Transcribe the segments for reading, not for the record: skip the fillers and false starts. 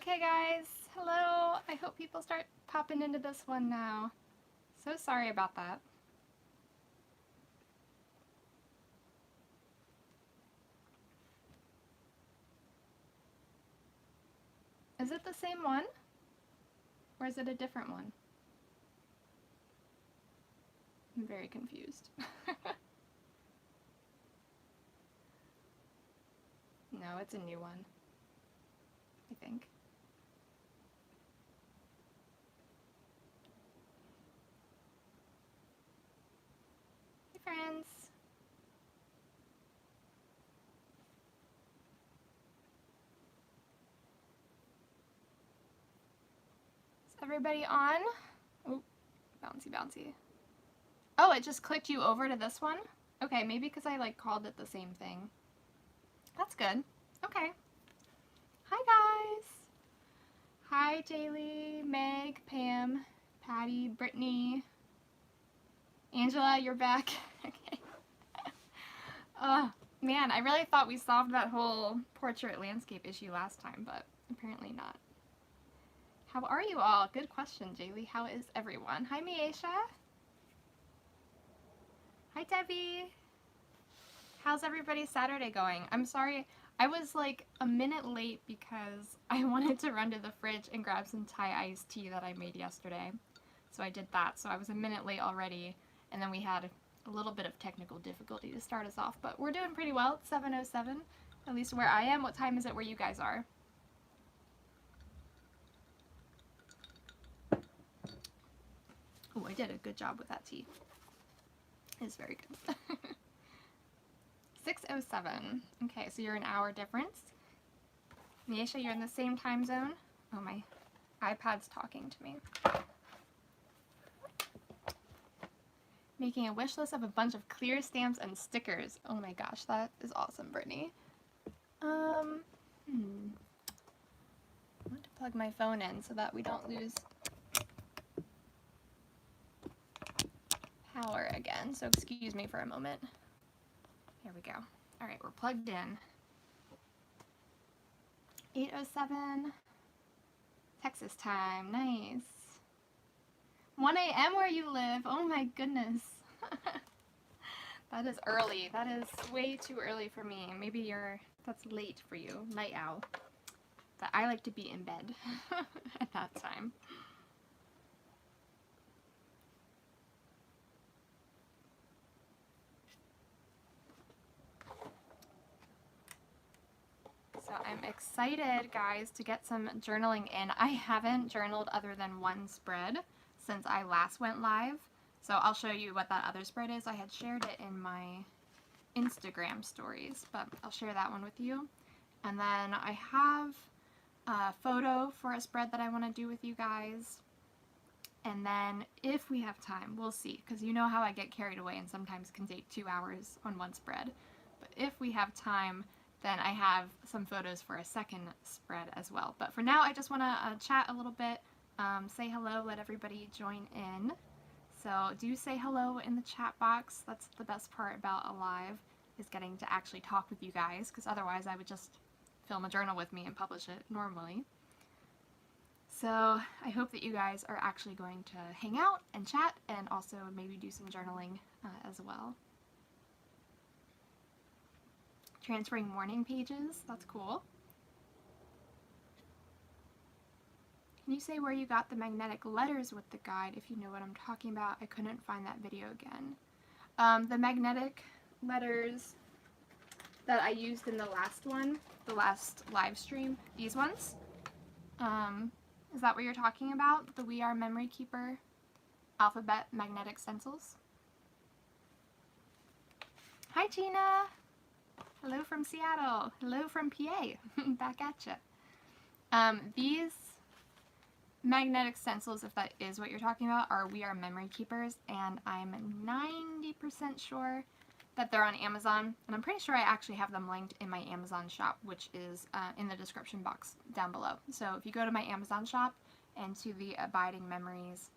Okay guys, hello. I hope people start popping into this one now. So sorry about that. Is it the same one? Or is it a different one? I'm very confused. No, it's a new one, I think. Hey friends. Is everybody on? Oh, bouncy bouncy. Oh, it just clicked you over to this one? Okay, maybe because I like called it the same thing. That's good. Okay. Hi guys. Hi Jaylee, Meg, Pam, Patty, Brittany. Angela, you're back. Okay. Oh, man, I really thought we solved that whole portrait landscape issue last time, but apparently not. How are you all? Good question, Jaylee. How is everyone? Hi, Miesha. Hi, Debbie. How's everybody's Saturday going? I'm sorry, I was like a minute late because I wanted to run to the fridge and grab some Thai iced tea that I made yesterday. So I did that, so I was a minute late already, and then we had a little bit of technical difficulty to start us off, but we're doing pretty well. It's 7:07, at least where I am. What time is it where you guys are? Oh, I did a good job with that tea. It's very good. 6:07. Okay, so you're an hour difference. Miesha, you're in the same time zone. Oh, my iPad's talking to me. Making a wish list of a bunch of clear stamps and stickers. Oh my gosh, that is awesome, Brittany. I want to plug my phone in so that we don't lose power again. So excuse me for a moment. Here we go. All right, we're plugged in. 8:07 Texas time. Nice. 1 a.m. where you live. Oh my goodness. That is early. That is way too early for me. Maybe that's late for you, night owl. But I like to be in bed at that time. So I'm excited, guys, to get some journaling in. I haven't journaled other than one spread since I last went live. So I'll show you what that other spread is. I had shared it in my Instagram stories, but I'll share that one with you. And then I have a photo for a spread that I want to do with you guys. And then if we have time, we'll see, because you know how I get carried away and sometimes can take 2 hours on one spread. But if we have time, then I have some photos for a second spread as well. But for now, I just want to chat a little bit, say hello, let everybody join in. So do say hello in the chat box. That's the best part about a live, is getting to actually talk with you guys, because otherwise I would just film a journal with me and publish it normally. So I hope that you guys are actually going to hang out and chat and also maybe do some journaling as well. Transferring morning pages, that's cool. Can you say where you got the magnetic letters with the guide if you know what I'm talking about? I couldn't find that video again. The magnetic letters that I used in the last one, the last live stream, these ones. Is that what you're talking about? The We Are Memory Keeper alphabet magnetic stencils? Hi Gina! Hello from Seattle. Hello from PA. Back at ya. These magnetic stencils, if that is what you're talking about, are We Are Memory Keepers, and I'm 90% sure that they're on Amazon, and I'm pretty sure I actually have them linked in my Amazon shop, which is in the description box down below. So if you go to my Amazon shop and to the Abiding Memories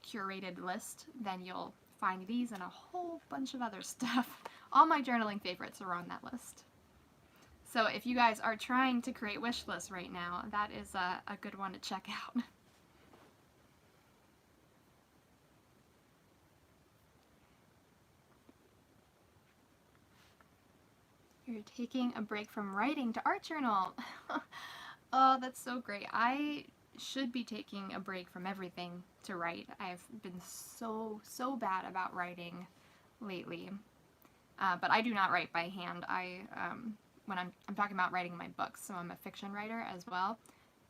curated list, then you'll find these and a whole bunch of other stuff. All my journaling favorites are on that list. So if you guys are trying to create wish lists right now, that is a good one to check out. You're taking a break from writing to art journal. Oh, that's so great. I should be taking a break from everything to write. I've been so bad about writing lately. But I do not write by hand. When I'm talking about writing my books, so I'm a fiction writer as well,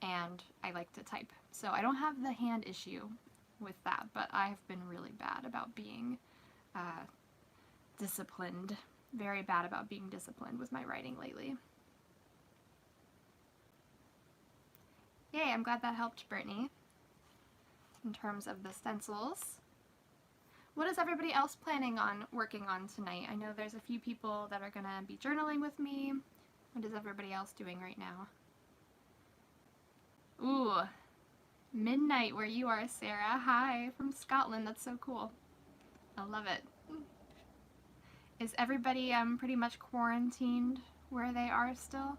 and I like to type. So I don't have the hand issue with that, but I've been really bad about being disciplined. Very bad about being disciplined with my writing lately. Yay, I'm glad that helped, Brittany, in terms of the stencils. What is everybody else planning on working on tonight? I know there's a few people that are going to be journaling with me. What is everybody else doing right now? Ooh, midnight where you are, Sarah. Hi, from Scotland. That's so cool. I love it. Is everybody pretty much quarantined where they are still?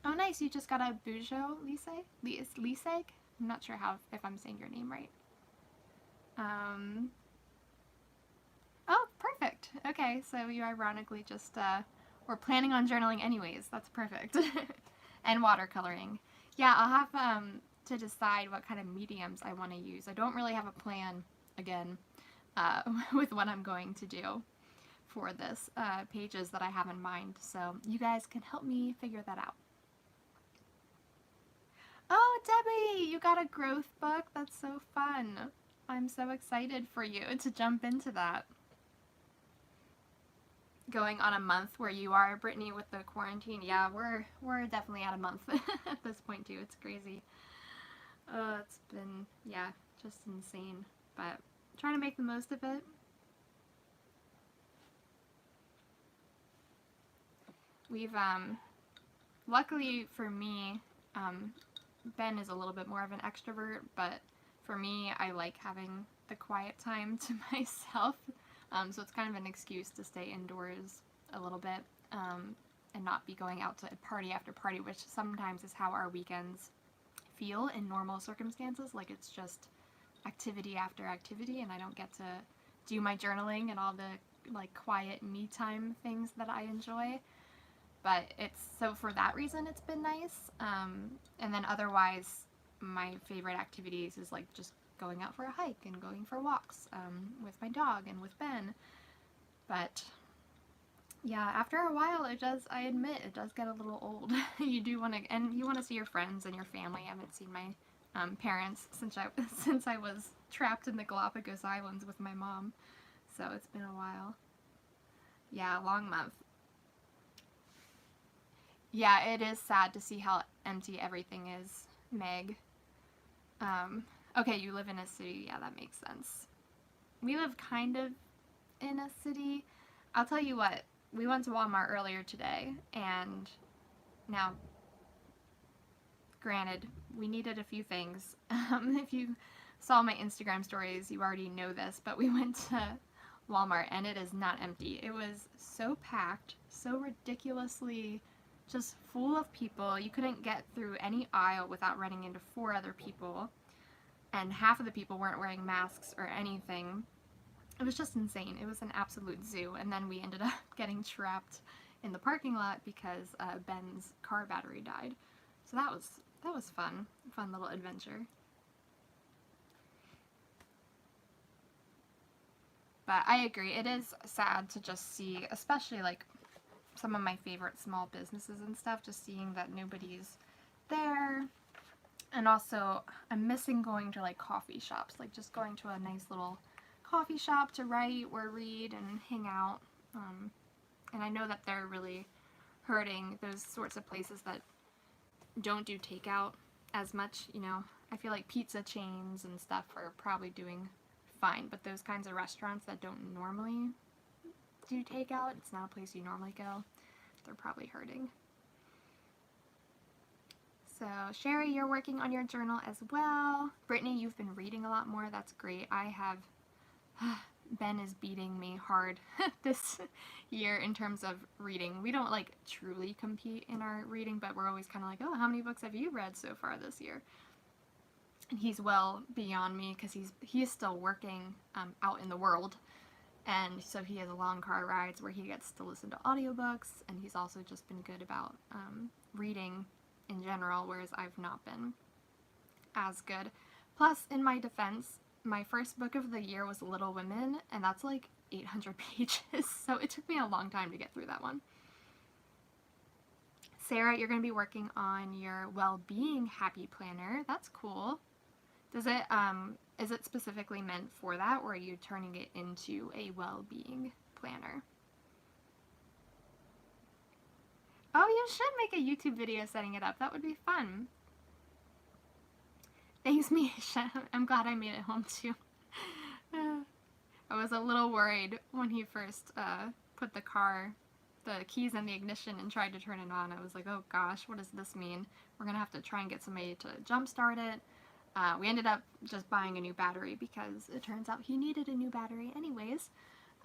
Oh, nice. You just got a Bujo Liseg? I'm not sure if I'm saying your name right. Oh, perfect. Okay, so you ironically just were planning on journaling anyways. That's perfect. And watercoloring. Yeah, I'll have to decide what kind of mediums I want to use. I don't really have a plan, again, with what I'm going to do for this pages that I have in mind. So you guys can help me figure that out. Oh, Debbie, you got a growth book? That's so fun. I'm so excited for you to jump into that. Going on a month where you are, Brittany, with the quarantine. Yeah, we're definitely at a month at this point too. It's crazy. It's been, yeah, just insane. But trying to make the most of it. We've, luckily for me, Ben is a little bit more of an extrovert, but for me, I like having the quiet time to myself. So it's kind of an excuse to stay indoors a little bit and not be going out to party after party, which sometimes is how our weekends feel in normal circumstances. Like it's just activity after activity, and I don't get to do my journaling and all the like quiet me time things that I enjoy. But so for that reason, it's been nice. And then otherwise, my favorite activities is like just going out for a hike and going for walks with my dog and with Ben. But yeah, after a while, I admit, it does get a little old. You do want to, and you want to see your friends and your family. I haven't seen my parents since I was trapped in the Galapagos Islands with my mom. So it's been a while. Yeah, long month. Yeah, it is sad to see how empty everything is, Meg. Okay, you live in a city. Yeah, that makes sense. We live kind of in a city. I'll tell you what, we went to Walmart earlier today, and now, granted, we needed a few things. If you saw my Instagram stories, you already know this, but we went to Walmart, and it is not empty. It was so packed, so ridiculously just full of people. You couldn't get through any aisle without running into 4 other people, and half of the people weren't wearing masks or anything. It was just insane. It was an absolute zoo, and then we ended up getting trapped in the parking lot because Ben's car battery died. So that was fun little adventure. But I agree, it is sad to just see, especially like some of my favorite small businesses and stuff, just seeing that nobody's there. And also, I'm missing going to like coffee shops, like just going to a nice little coffee shop to write or read and hang out. And I know that they're really hurting, those sorts of places that don't do takeout as much, you know. I feel like pizza chains and stuff are probably doing fine, but those kinds of restaurants that don't normally do takeout, it's not a place you normally go, they're probably hurting. So, Sherry, you're working on your journal as well. Brittany, you've been reading a lot more. That's great. I have Ben is beating me hard this year in terms of reading. We don't like truly compete in our reading, but we're always kind of like, oh, how many books have you read so far this year? And he's well beyond me because he is still working out in the world, and so he has long car rides where he gets to listen to audiobooks, and he's also just been good about reading in general, whereas I've not been as good. Plus, in my defense, my first book of the year was Little Women, and that's like 800 pages, so it took me a long time to get through that one. Sarah, you're going to be working on your well-being happy planner. That's cool. Does it, is it specifically meant for that, or are you turning it into a well-being planner? Oh, you should make a YouTube video setting it up. That would be fun. Thanks, Misha. I'm glad I made it home too. I was a little worried when he first put the keys in the ignition and tried to turn it on. I was like, oh gosh, what does this mean? We're gonna have to try and get somebody to jumpstart it. We ended up just buying a new battery because it turns out he needed a new battery anyways.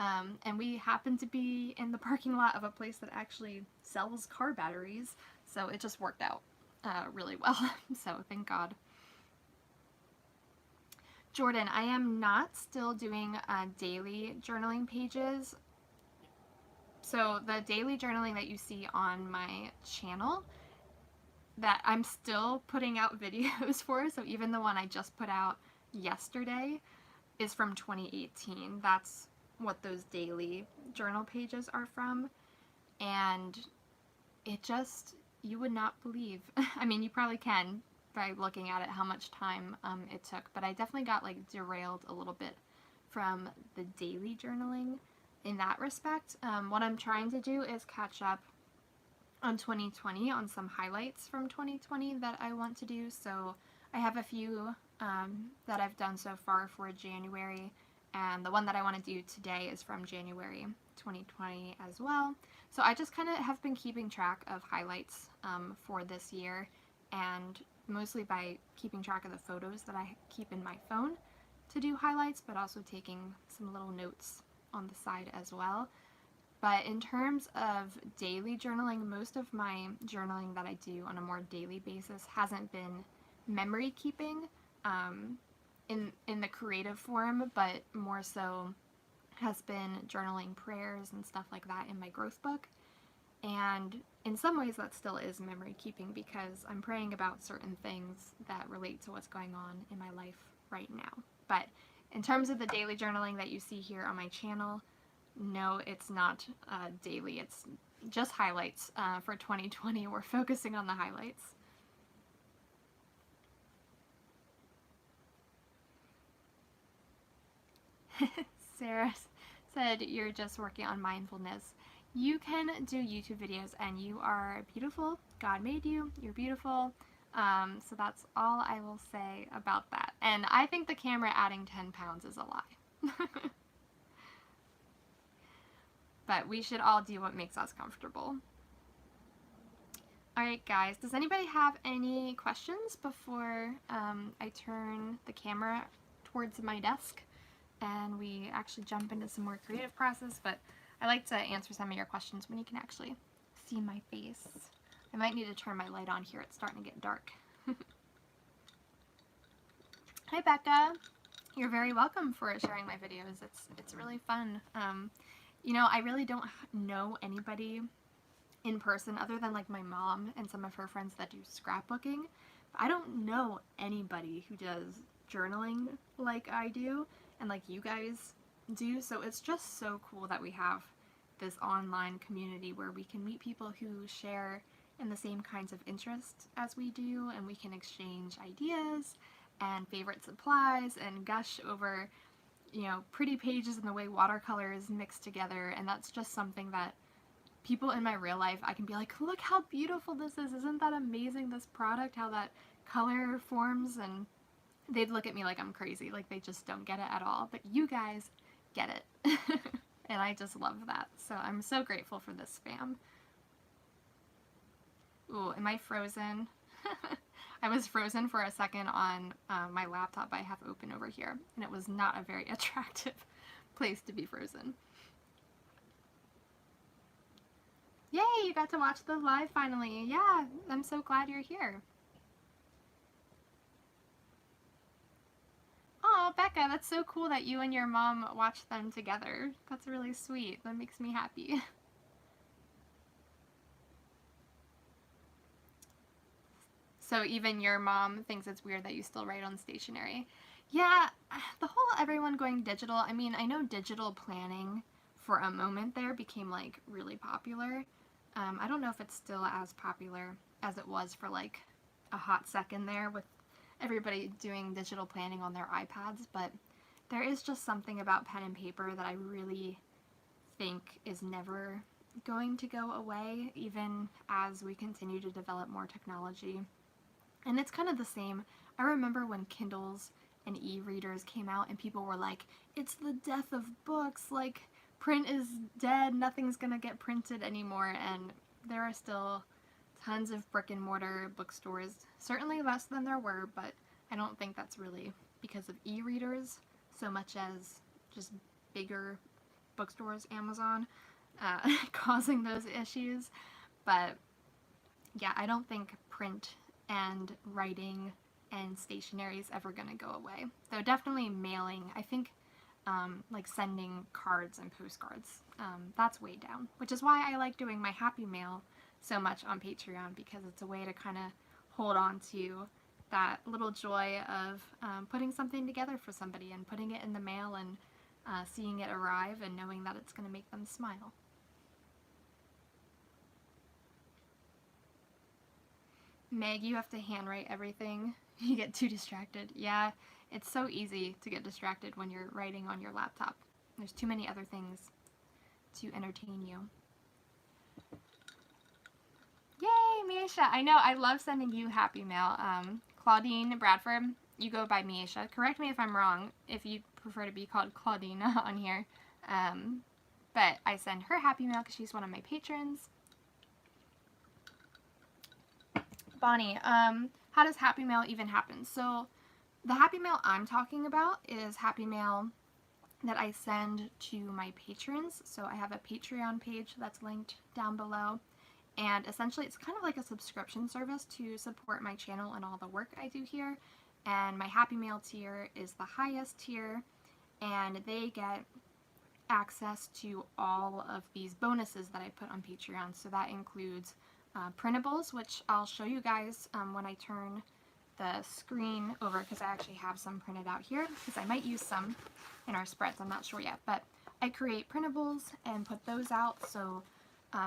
And we happened to be in the parking lot of a place that actually sells car batteries, so it just worked out really well. So thank God. Jordan, I am not still doing daily journaling pages. So the daily journaling that you see on my channel, that I'm still putting out videos for, so even the one I just put out yesterday is from 2018. That's what those daily journal pages are from. And it just, you would not believe, I mean, you probably can by looking at it how much time it took, but I definitely got like derailed a little bit from the daily journaling in that respect. What I'm trying to do is catch up on 2020 on some highlights from 2020 that I want to do. So I have a few that I've done so far for January, and the one that I want to do today is from January 2020 as well. So I just kind of have been keeping track of highlights for this year, and mostly by keeping track of the photos that I keep in my phone to do highlights, but also taking some little notes on the side as well. But in terms of daily journaling, most of my journaling that I do on a more daily basis hasn't been memory keeping in the creative form, but more so has been journaling prayers and stuff like that in my growth book. And in some ways that still is memory keeping because I'm praying about certain things that relate to what's going on in my life right now. But in terms of the daily journaling that you see here on my channel, no, it's not daily. It's just highlights for 2020. We're focusing on the highlights. Sarah said you're just working on mindfulness. You can do YouTube videos and you are beautiful. God made you. You're beautiful. So that's all I will say about that. And I think the camera adding 10 pounds is a lie. But we should all do what makes us comfortable. Alright guys, does anybody have any questions before I turn the camera towards my desk and we actually jump into some more creative process? But I like to answer some of your questions when you can actually see my face. I might need to turn my light on here. It's starting to get dark. Hi Becca. You're very welcome for sharing my videos. It's really fun. You know, I really don't know anybody in person other than like my mom and some of her friends that do scrapbooking. I don't know anybody who does journaling like I do and like you guys do. So it's just so cool that we have this online community where we can meet people who share in the same kinds of interests as we do, and we can exchange ideas and favorite supplies and gush over, you know, pretty pages and the way watercolors mix together. And that's just something that people in my real life, I can be like, look how beautiful this is. Isn't that amazing, this product, how that color forms? And they'd look at me like I'm crazy, like they just don't get it at all. But you guys get it. And I just love that. So I'm so grateful for this fam. Ooh, am I frozen? I was frozen for a second on my laptop I have open over here, and it was not a very attractive place to be frozen. Yay, you got to watch the live finally. Yeah, I'm so glad you're here. Oh, Becca, that's so cool that you and your mom watched them together. That's really sweet. That makes me happy. So even your mom thinks it's weird that you still write on stationery. Yeah, the whole everyone going digital, I mean, I know digital planning for a moment there became like really popular. I don't know if it's still as popular as it was for like a hot second there with everybody doing digital planning on their iPads, but there is just something about pen and paper that I really think is never going to go away, even as we continue to develop more technology. And it's kind of the same. I remember when Kindles and e-readers came out and people were like, it's the death of books, like print is dead, nothing's gonna get printed anymore, and there are still tons of brick and mortar bookstores, certainly less than there were, but I don't think that's really because of e-readers so much as just bigger bookstores, Amazon, causing those issues. But yeah, I don't think print and writing and stationery is ever going to go away. Though definitely mailing, I think like sending cards and postcards, that's way down. Which is why I like doing my Happy Mail so much on Patreon, because it's a way to kind of hold on to that little joy of putting something together for somebody and putting it in the mail and seeing it arrive and knowing that it's going to make them smile. Meg, you have to handwrite everything. You get too distracted. Yeah, it's so easy to get distracted when you're writing on your laptop. There's too many other things to entertain you. Yay, Miesha! I know, I love sending you Happy Mail. Claudine Bradford, you go by Miesha. Correct me if I'm wrong, if you prefer to be called Claudine on here. But I send her Happy Mail because she's one of my patrons. Bonnie, how does Happy Mail even happen? So the Happy Mail I'm talking about is Happy Mail that I send to my patrons. So I have a Patreon page that's linked down below. And essentially it's kind of like a subscription service to support my channel and all the work I do here. And my Happy Mail tier is the highest tier, and they get access to all of these bonuses that I put on Patreon. So that includes printables, which I'll show you guys when I turn the screen over, because I actually have some printed out here, because I might use some in our spreads, I'm not sure yet. But I create printables and put those out, so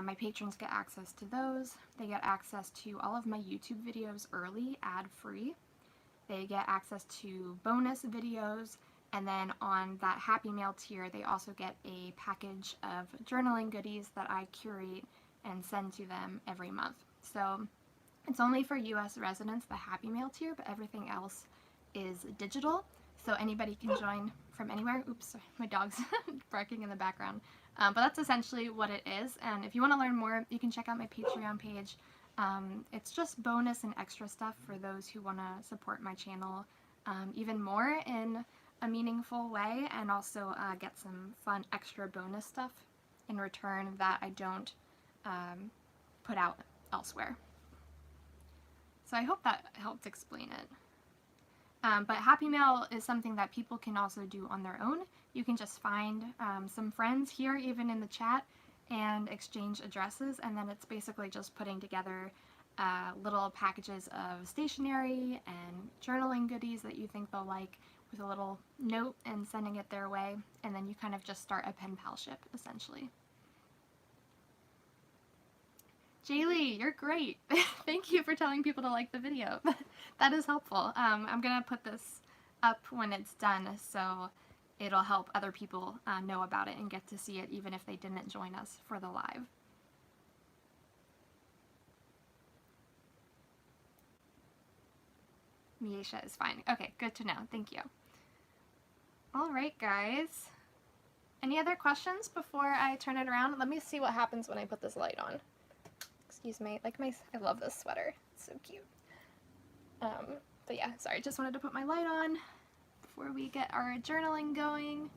my patrons get access to those. They get access to all of my YouTube videos early, ad-free. They get access to bonus videos, and then on that Happy Mail tier, they also get a package of journaling goodies that I curate and send to them every month. So it's only for US residents, the Happy Mail tier, but everything else is digital. So anybody can join from anywhere. Oops, my dog's barking in the background. But that's essentially what it is. And if you want to learn more, you can check out my Patreon page. It's just bonus and extra stuff for those who want to support my channel even more in a meaningful way, and also get some fun extra bonus stuff in return that I don't put out elsewhere. So I hope that helped explain it. But Happy Mail is something that people can also do on their own. You can just find some friends here, even in the chat, and exchange addresses, and then it's basically just putting together little packages of stationery and journaling goodies that you think they'll like with a little note and sending it their way, and then you kind of just start a pen pal ship, essentially. Jaylee, you're great. Thank you for telling people to like the video. That is helpful. I'm going to put this up when it's done, so it'll help other people know about it and get to see it even if they didn't join us for the live. Miesha is fine. Okay, good to know. Thank you. All right, guys. Any other questions before I turn it around? Let me see what happens when I put this light on. Excuse me, I love this sweater. It's so cute. But yeah, sorry, just wanted to put my light on before we get our journaling going.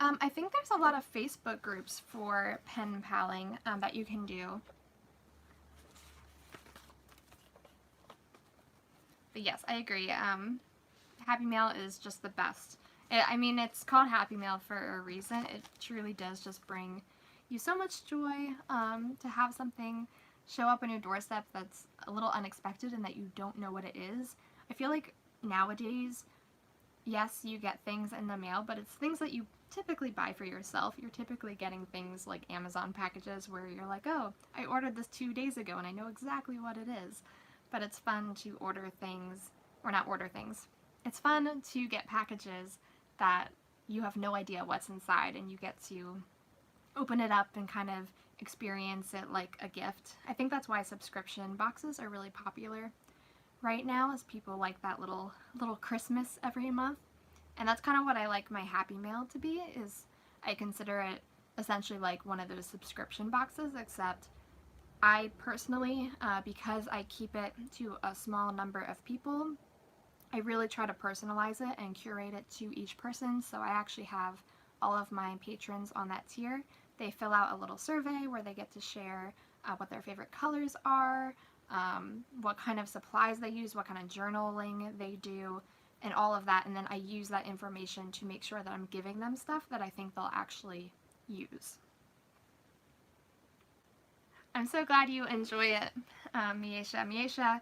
I think there's a lot of Facebook groups for pen paling that you can do. But yes, I agree. Happy Mail is just the best. I mean, it's called Happy Mail for a reason. It truly does just bring you so much joy to have something show up on your doorstep that's a little unexpected and that you don't know what it is. I feel like nowadays, yes, you get things in the mail, but it's things that you typically buy for yourself. You're typically getting things like Amazon packages where you're like, oh, I ordered this 2 days ago and I know exactly what it is. But it's fun to order things, or not order things. It's fun to get packages that you have no idea what's inside and you get to open it up and kind of experience it like a gift. I think that's why subscription boxes are really popular right now, as people like that little Christmas every month. And that's kind of what I like my Happy Mail to be, is I consider it essentially like one of those subscription boxes, except I personally, because I keep it to a small number of people, I really try to personalize it and curate it to each person. So I actually have all of my patrons on that tier. They fill out a little survey where they get to share what their favorite colors are, what kind of supplies they use, what kind of journaling they do, and all of that. And then I use that information to make sure that I'm giving them stuff that I think they'll actually use. I'm so glad you enjoy it, Miesha,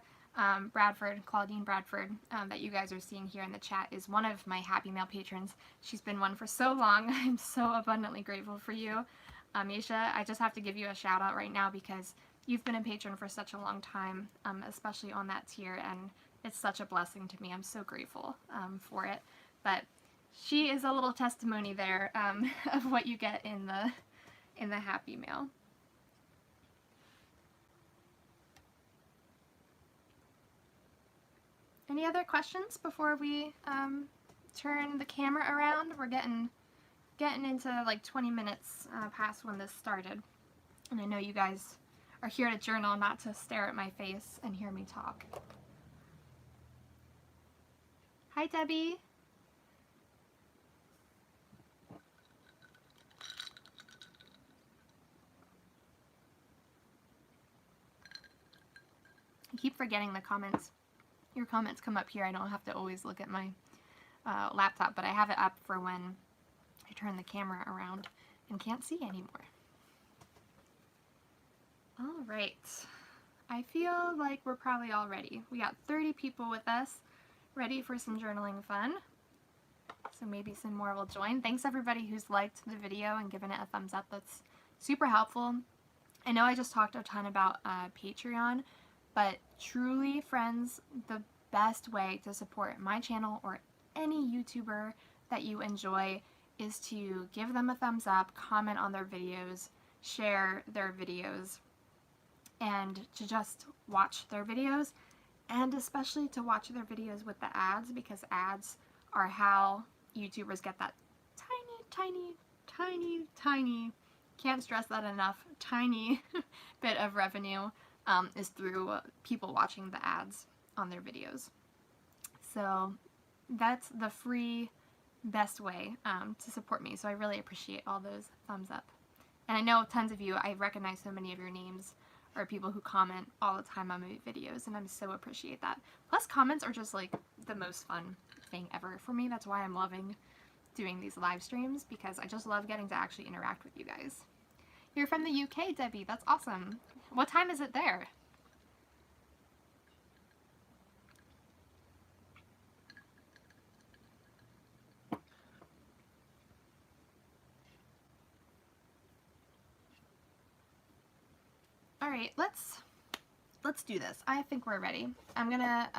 Bradford, Claudine Bradford, that you guys are seeing here in the chat, is one of my Happy Mail patrons. She's been one for so long. I'm so abundantly grateful for you. Miesha, I just have to give you a shout out right now because you've been a patron for such a long time, especially on that tier, and it's such a blessing to me. I'm so grateful for it. But she is a little testimony there of what you get in the Happy Mail. Any other questions before we turn the camera around? We're getting into like 20 minutes past when this started. And I know you guys are here to journal, not to stare at my face and hear me talk. Hi, Debbie. I keep forgetting the comments. Your comments come up here. I don't have to always look at my laptop, but I have it up for when I turn the camera around and can't see anymore. All right. I feel like we're probably all ready. We got 30 people with us, ready for some journaling fun. So maybe some more will join. Thanks everybody who's liked the video and given it a thumbs up. That's super helpful. I know I just talked a ton about Patreon, but truly, friends, the best way to support my channel or any YouTuber that you enjoy is to give them a thumbs up, comment on their videos, share their videos, and to just watch their videos, and especially to watch their videos with the ads, because ads are how YouTubers get that tiny, can't stress that enough, tiny bit of revenue is through people watching the ads on their videos. So that's the free best way to support me. So I really appreciate all those thumbs up. And I know tons of you, I recognize so many of your names, are people who comment all the time on my videos, and I so appreciate that. Plus, comments are just like the most fun thing ever for me. That's why I'm loving doing these live streams, because I just love getting to actually interact with you guys. You're from the UK, Debbie. That's awesome. What time is it there? All right, let's do this. I think we're ready. I'm gonna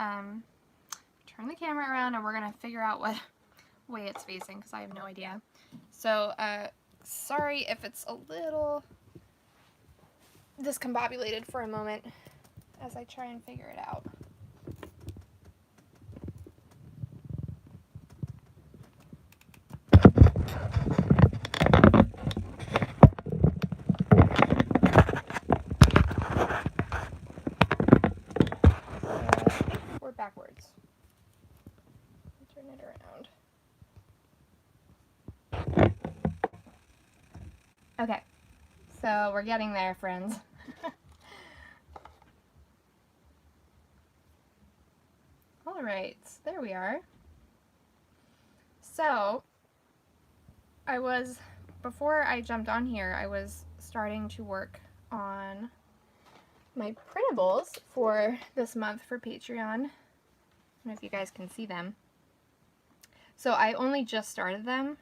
turn the camera around and we're gonna figure out what way it's facing, because I have no idea. So sorry if it's a little discombobulated for a moment as I try and figure it out. We're backwards. Turn it around. So we're getting there, friends. All right, there we are. So before I jumped on here, I was starting to work on my printables for this month for Patreon. I don't know if you guys can see them. So I only just started them,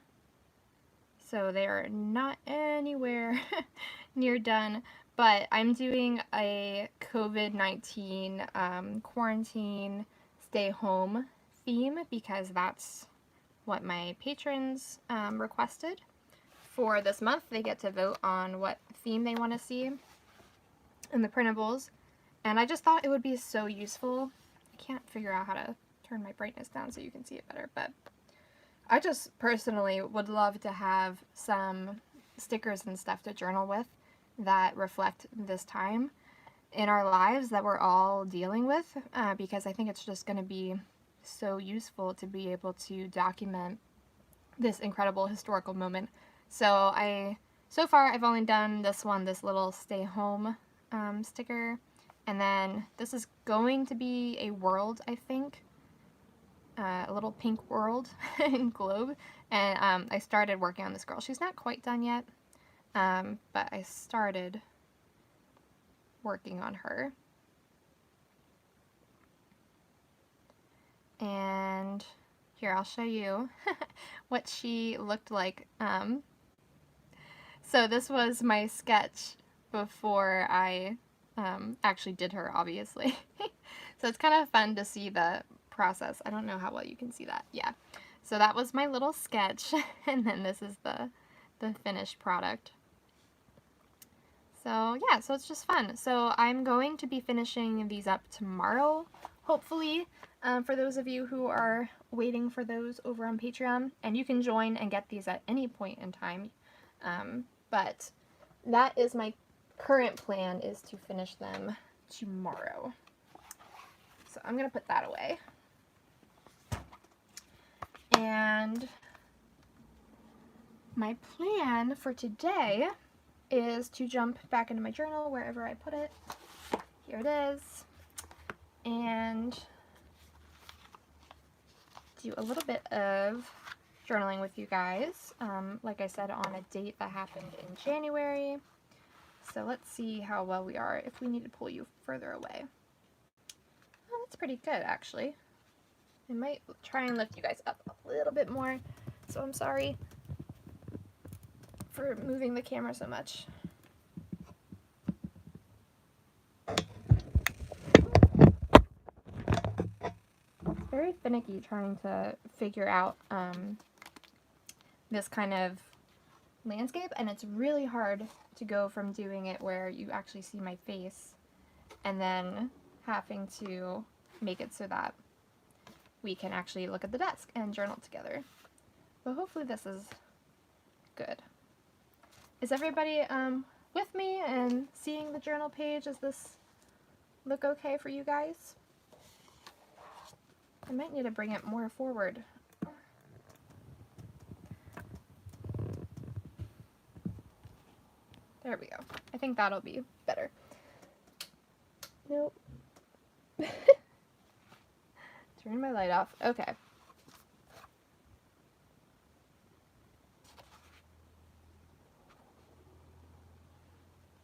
so they're not anywhere near done, but I'm doing a COVID-19 quarantine stay home theme because that's what my patrons requested. For this month, they get to vote on what theme they want to see in the printables, and I just thought it would be so useful. I can't figure out how to turn my brightness down so you can see it better, but I just personally would love to have some stickers and stuff to journal with that reflect this time in our lives that we're all dealing with, because I think it's just going to be so useful to be able to document this incredible historical moment. So far I've only done this one, this little stay home sticker, and then this is going to be a world, I think. A little pink world and globe, and I started working on this girl. She's not quite done yet, but I started working on her. And here, I'll show you what she looked like. So this was my sketch before I actually did her, obviously. So it's kind of fun to see the process. I don't know how well you can see that. Yeah. So that was my little sketch, and then this is the finished product. So yeah, so it's just fun. So I'm going to be finishing these up tomorrow, hopefully, for those of you who are waiting for those over on Patreon. And you can join and get these at any point in time. But that is my current plan, is to finish them tomorrow. So I'm going to put that away. And my plan for today is to jump back into my journal wherever I put it. Here it is. And do a little bit of journaling with you guys. Like I said, on a date that happened in January. So let's see how well we are if we need to pull you further away. Oh, that's pretty good, actually. I might try and lift you guys up a little bit more, so I'm sorry for moving the camera so much. It's very finicky trying to figure out this kind of landscape, and it's really hard to go from doing it where you actually see my face and then having to make it so that we can actually look at the desk and journal together. But hopefully this is good. Is everybody with me and seeing the journal page? Does this look okay for you guys? I might need to bring it more forward. There we go. I think that'll be better. Nope. Turn my light off. Okay.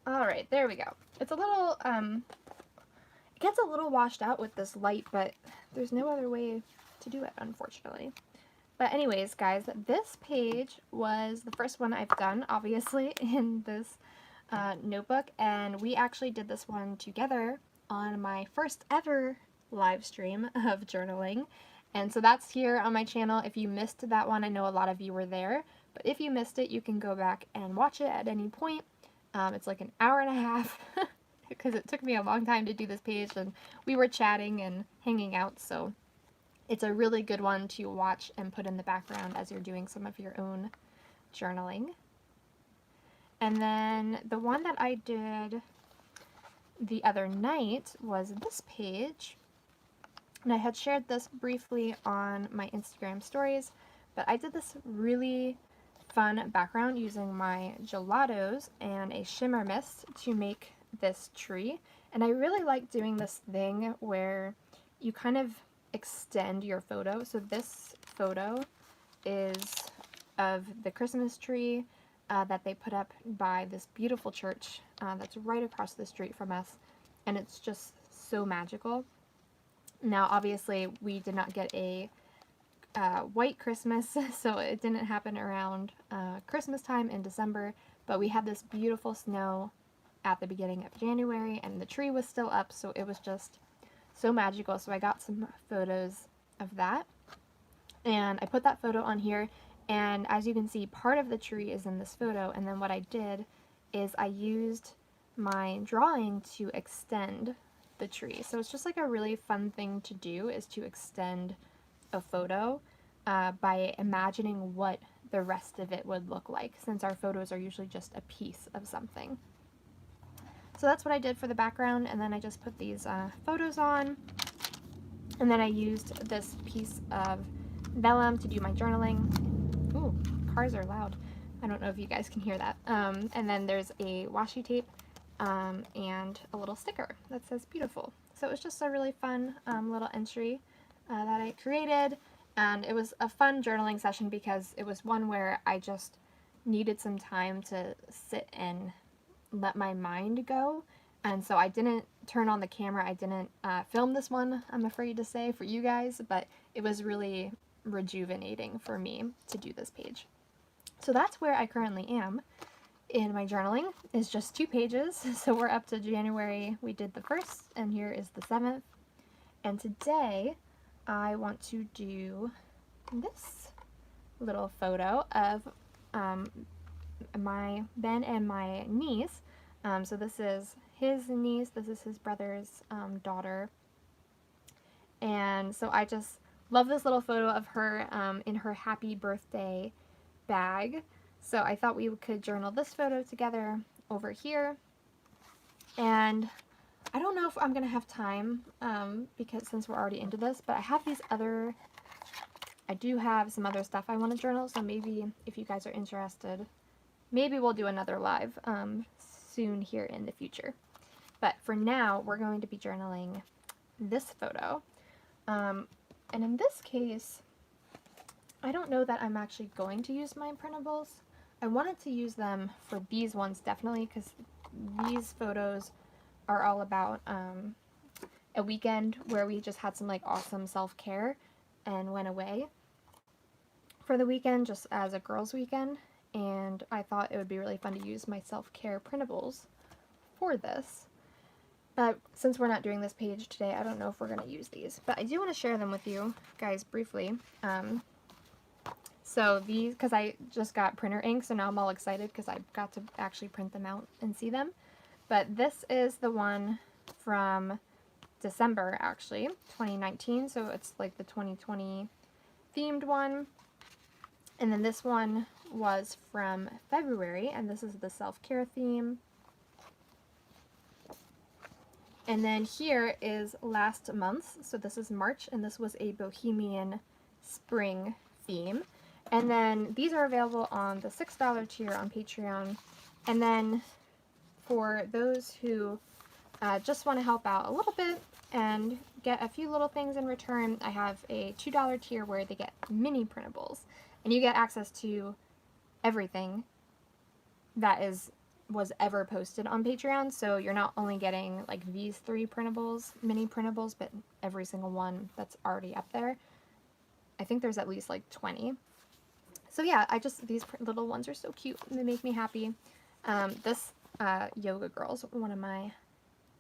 Alright, there we go. It's a little, it gets a little washed out with this light, but there's no other way to do it, unfortunately. But anyways, guys, this page was the first one I've done, obviously, in this notebook, and we actually did this one together on my first ever live stream of journaling. And so that's here on my channel. If you missed that one, I know a lot of you were there, but if you missed it, you can go back and watch it at any point. It's like an hour and a half because it took me a long time to do this page, and we were chatting and hanging out, so it's a really good one to watch and put in the background as you're doing some of your own journaling. And then the one that I did the other night was this page, and I had shared this briefly on my Instagram stories, but I did this really fun background using my gelatos and a shimmer mist to make this tree. And I really like doing this thing where you kind of extend your photo. So this photo is of the Christmas tree that they put up by this beautiful church that's right across the street from us. And it's just so magical. Now, obviously, we did not get a white Christmas, so it didn't happen around Christmas time in December, but we had this beautiful snow at the beginning of January, and the tree was still up, so it was just so magical. So I got some photos of that, and I put that photo on here, and as you can see, part of the tree is in this photo, and then what I did is I used my drawing to extend the tree. So it's just like a really fun thing to do, is to extend a photo by imagining what the rest of it would look like, since our photos are usually just a piece of something. So that's what I did for the background, and then I just put these photos on, and then I used this piece of vellum to do my journaling. Ooh, cars are loud. I don't know if you guys can hear that. And then there's a washi tape and a little sticker that says beautiful. So it was just a really fun little entry that I created, and it was a fun journaling session because it was one where I just needed some time to sit and let my mind go, and so I didn't turn on the camera. I didn't film this one, I'm afraid to say, for you guys, but it was really rejuvenating for me to do this page. So that's where I currently am in my journaling. Is just 2 pages, so we're up to January. We did the 1st, and here is the 7th, and today I want to do this little photo of my Ben and my niece. So this is his niece, this is his brother's daughter, and so I just love this little photo of her in her happy birthday bag. So I thought we could journal this photo together over here, and I don't know if I'm gonna have time because since we're already into this, but I have these other, I do have some other stuff I want to journal, so maybe if you guys are interested, maybe we'll do another live soon here in the future. But for now, we're going to be journaling this photo. And in this case, I don't know that I'm actually going to use my printables. I wanted to use them for these ones definitely, because these photos are all about a weekend where we just had some like awesome self-care and went away for the weekend just as a girls' weekend, and I thought it would be really fun to use my self-care printables for this. But since we're not doing this page today, I don't know if we're going to use these, but I do want to share them with you guys briefly. So these, because I just got printer ink, so now I'm all excited because I got to actually print them out and see them. But this is the one from December, actually, 2019, so it's like the 2020 themed one. And then this one was from February, and this is the self-care theme. And then here is last month, so this is March, and this was a bohemian spring theme. And then these are available on the $6 tier on Patreon. And then for those who just want to help out a little bit and get a few little things in return, I have a $2 tier where they get mini printables. And you get access to everything that was ever posted on Patreon. So you're not only getting like these 3 printables, mini printables, but every single one that's already up there. I think there's at least like 20. So yeah, these little ones are so cute and they make me happy. This Yoga Girl's one of my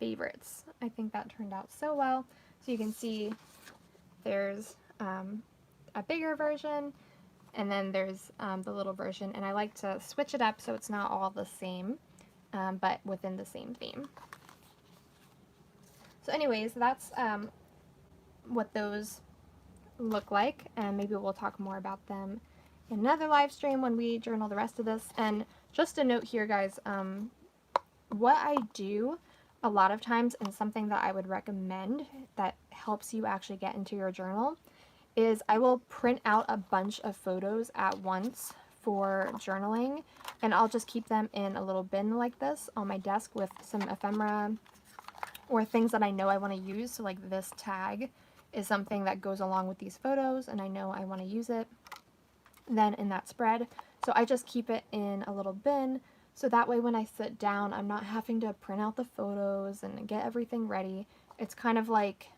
favorites. I think that turned out so well. So you can see there's a bigger version, and then there's the little version, and I like to switch it up so it's not all the same, but within the same theme. So anyways, that's what those look like, and maybe we'll talk more about them in another live stream when we journal the rest of this. And just a note here, guys, what I do a lot of times, and something that I would recommend that helps you actually get into your journal, is I will print out a bunch of photos at once for journaling, and I'll just keep them in a little bin like this on my desk with some ephemera or things that I know I want to use. So like this tag is something that goes along with these photos and I know I want to use it then in that spread. So I just keep it in a little bin, so that way when I sit down, I'm not having to print out the photos and get everything ready. It's kind of like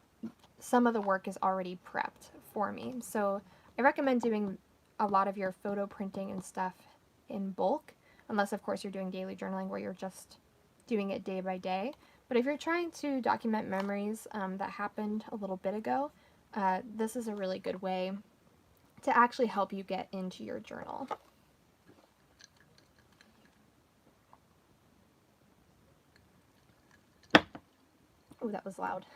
some of the work is already prepped for me. So I recommend doing a lot of your photo printing and stuff in bulk, unless of course you're doing daily journaling where you're just doing it day by day. But if you're trying to document memories that happened a little bit ago, this is a really good way to actually help you get into your journal. Oh, that was loud.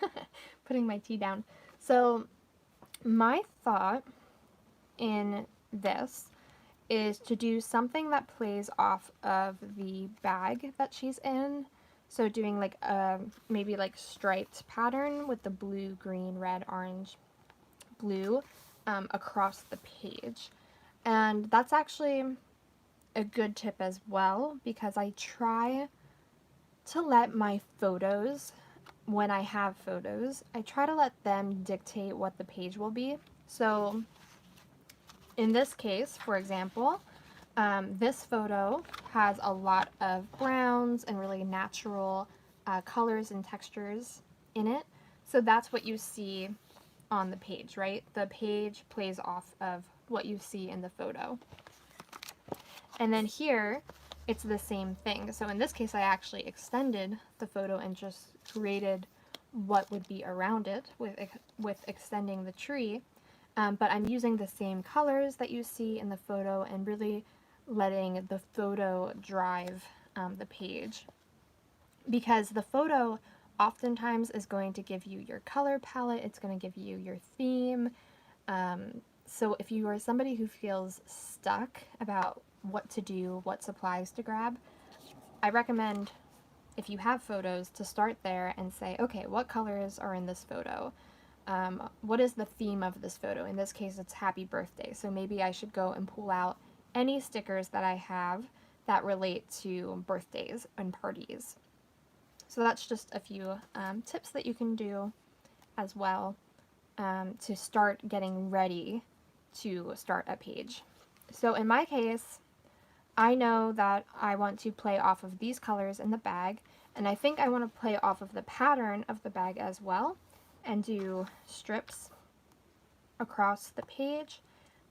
Putting my tea down. So my thought in this is to do something that plays off of the bag that she's in. So doing like a maybe like striped pattern with the blue, green, red, orange, blue across the page. And that's actually a good tip as well, because I try to let my photos, when I have photos, I try to let them dictate what the page will be. So in this case, for example, this photo has a lot of browns and really natural colors and textures in it. So that's what you see on the page, right? The page plays off of what you see in the photo. And then here, it's the same thing. So in this case, I actually extended the photo and just created what would be around it with extending the tree. But I'm using the same colors that you see in the photo and really letting the photo drive the page. Because the photo oftentimes is going to give you your color palette, it's going to give you your theme. So if you are somebody who feels stuck about what to do, what supplies to grab, I recommend, if you have photos, to start there and say, okay, what colors are in this photo? What is the theme of this photo? In this case, it's happy birthday. So maybe I should go and pull out any stickers that I have that relate to birthdays and parties. So that's just a few tips that you can do as well to start getting ready to start a page. So in my case, I know that I want to play off of these colors in the bag, and I think I want to play off of the pattern of the bag as well and do strips across the page.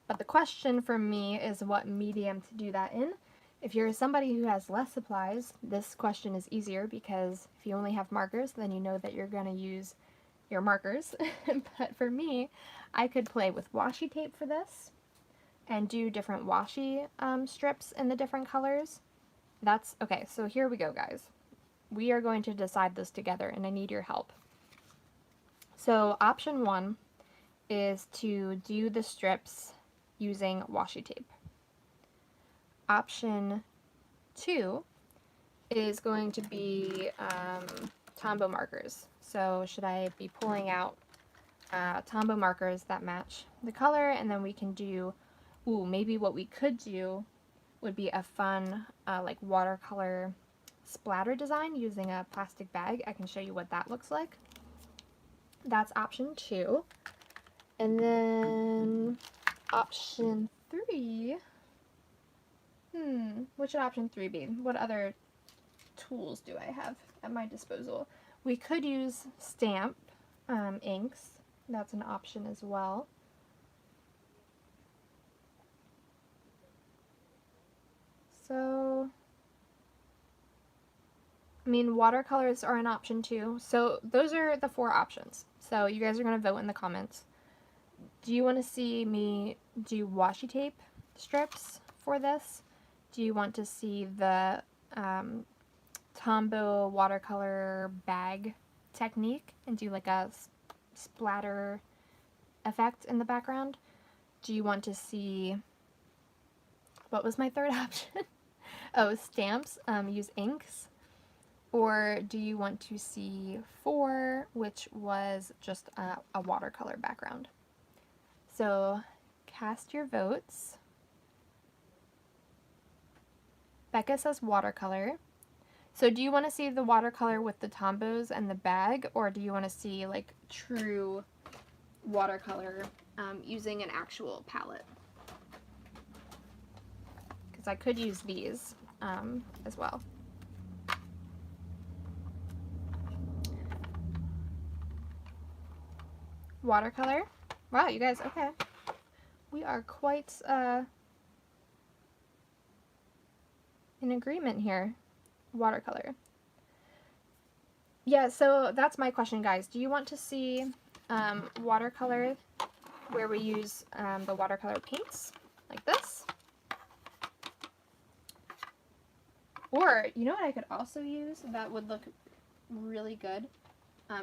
But the question for me is what medium to do that in. If you're somebody who has less supplies, this question is easier, because if you only have markers, then you know that you're going to use your markers. But for me, I could play with washi tape for this and do different washi strips in the different colors. That's okay. So here we go, guys. We are going to decide this together, and I need your help. So option 1 is to do the strips using washi tape. Option 2 is going to be Tombow markers. So should I be pulling out Tombow markers that match the color, and then we can do, maybe what we could do would be a fun like watercolor splatter design using a plastic bag. I can show you what that looks like. That's option 2. And then option 3, what should option 3 be? What other tools do I have at my disposal? We could use stamp inks. That's an option as well. So, I mean, watercolors are an option too. So those are the 4 options. So you guys are going to vote in the comments. Do you want to see me do washi tape strips for this? Do you want to see the Tombow watercolor bag technique and do like a splatter effect in the background? Do you want to see, what was my third option? Oh, stamps, use inks. Or do you want to see 4, which was just a watercolor background? So cast your votes. Becca says watercolor. So do you want to see the watercolor with the Tombos and the bag, or do you want to see like true watercolor using an actual palette? Because I could use these as well. Watercolor. Wow, you guys, okay. We are quite in agreement here. Watercolor. Yeah, so that's my question, guys. Do you want to see watercolor where we use the watercolor paints like this? Or, you know what I could also use that would look really good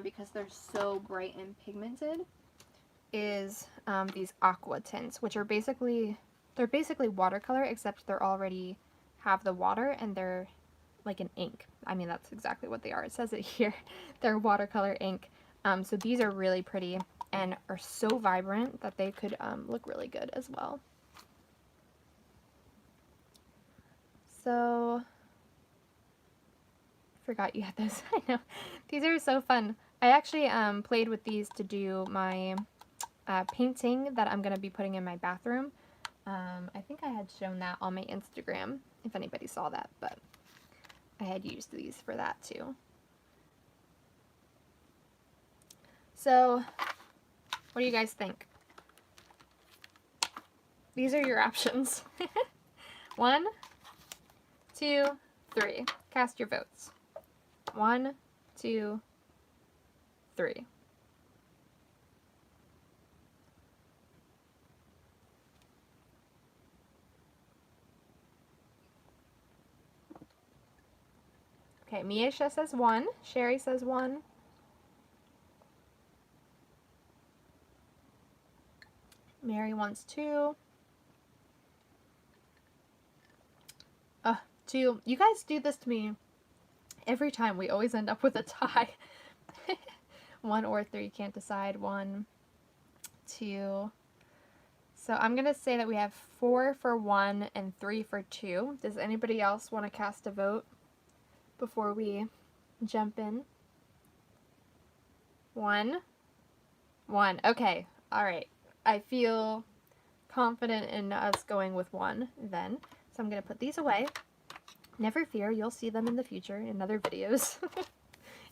because they're so bright and pigmented is these aqua tints, which are basically watercolor, except they're already have the water and they're like an ink. I mean, that's exactly what they are. It says it here. They're watercolor ink. So these are really pretty and are so vibrant that they could look really good as well. So, forgot you had those. I know. These are so fun. I actually played with these to do my painting that I'm going to be putting in my bathroom. I think I had shown that on my Instagram, if anybody saw that, but I had used these for that too. So, what do you guys think? These are your options. 1, 2, 3. Cast your votes. 1, 2, 3. Okay, Miesha says 1. Sherry says 1. Mary wants 2. 2. You guys do this to me every time. We always end up with a tie. 1 or 3, can't decide. 1, 2. So I'm going to say that we have 4 for 1 and 3 for 2. Does anybody else want to cast a vote before we jump in? 1. 1. Okay. All right. I feel confident in us going with 1 then. So I'm going to put these away. Never fear, you'll see them in the future in other videos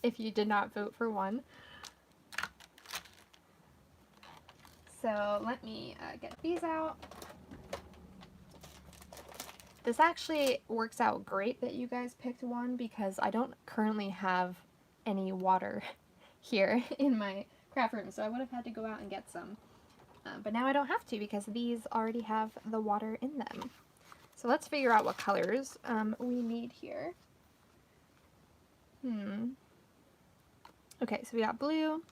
if you did not vote for 1. So let me get these out. This actually works out great that you guys picked 1 because I don't currently have any water here in my craft room, so I would have had to go out and get some. But now I don't have to because these already have the water in them. So let's figure out what colors we need here. Okay, so we got blue,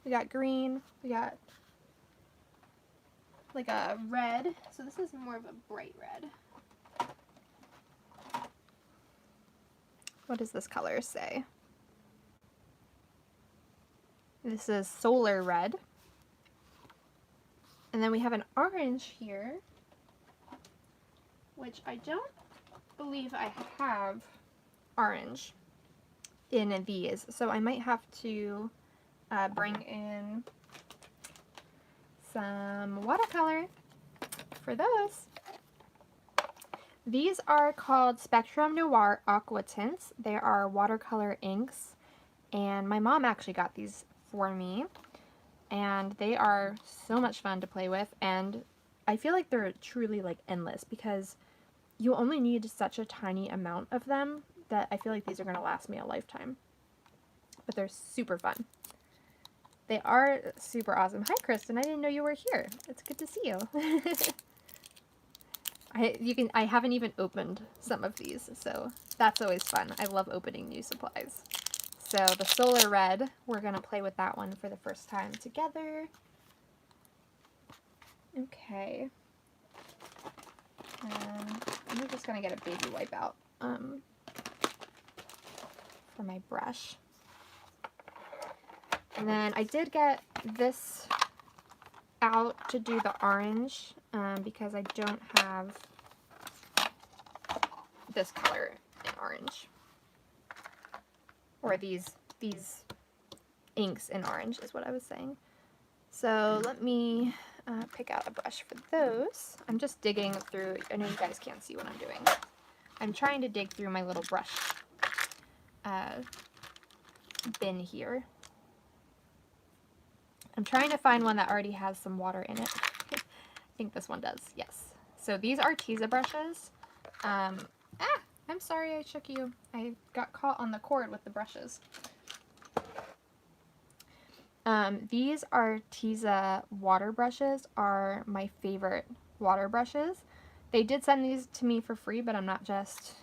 we got green, we got like a red. So this is more of a bright red. What does this color say? This is solar red. And then we have an orange here, which I don't believe I have orange in these. So I might have to bring in some watercolor for those. These are called Spectrum Noir Aqua Tints. They are watercolor inks, and my mom actually got these for me, and they are so much fun to play with, and I feel like they're truly like endless because you only need such a tiny amount of them that I feel like these are going to last me a lifetime. But they're super fun. They are super awesome. Hi, Kristen. I didn't know you were here. It's good to see you. I haven't even opened some of these, so that's always fun. I love opening new supplies. So the Solar Red, we're going to play with that one for the first time together. Okay. I'm just going to get a baby wipe out for my brush. And then I did get this out to do the orange because I don't have this color in orange. Or these inks in orange is what I was saying. So let me pick out a brush for those. I'm just digging through, I know you guys can't see what I'm doing. I'm trying to dig through my little brush bin here. I'm trying to find one that already has some water in it. I think this one does, yes. So these are Arteza brushes. I'm sorry I shook you. I got caught on the cord with the brushes. These Arteza water brushes are my favorite water brushes. They did send these to me for free, but I'm not just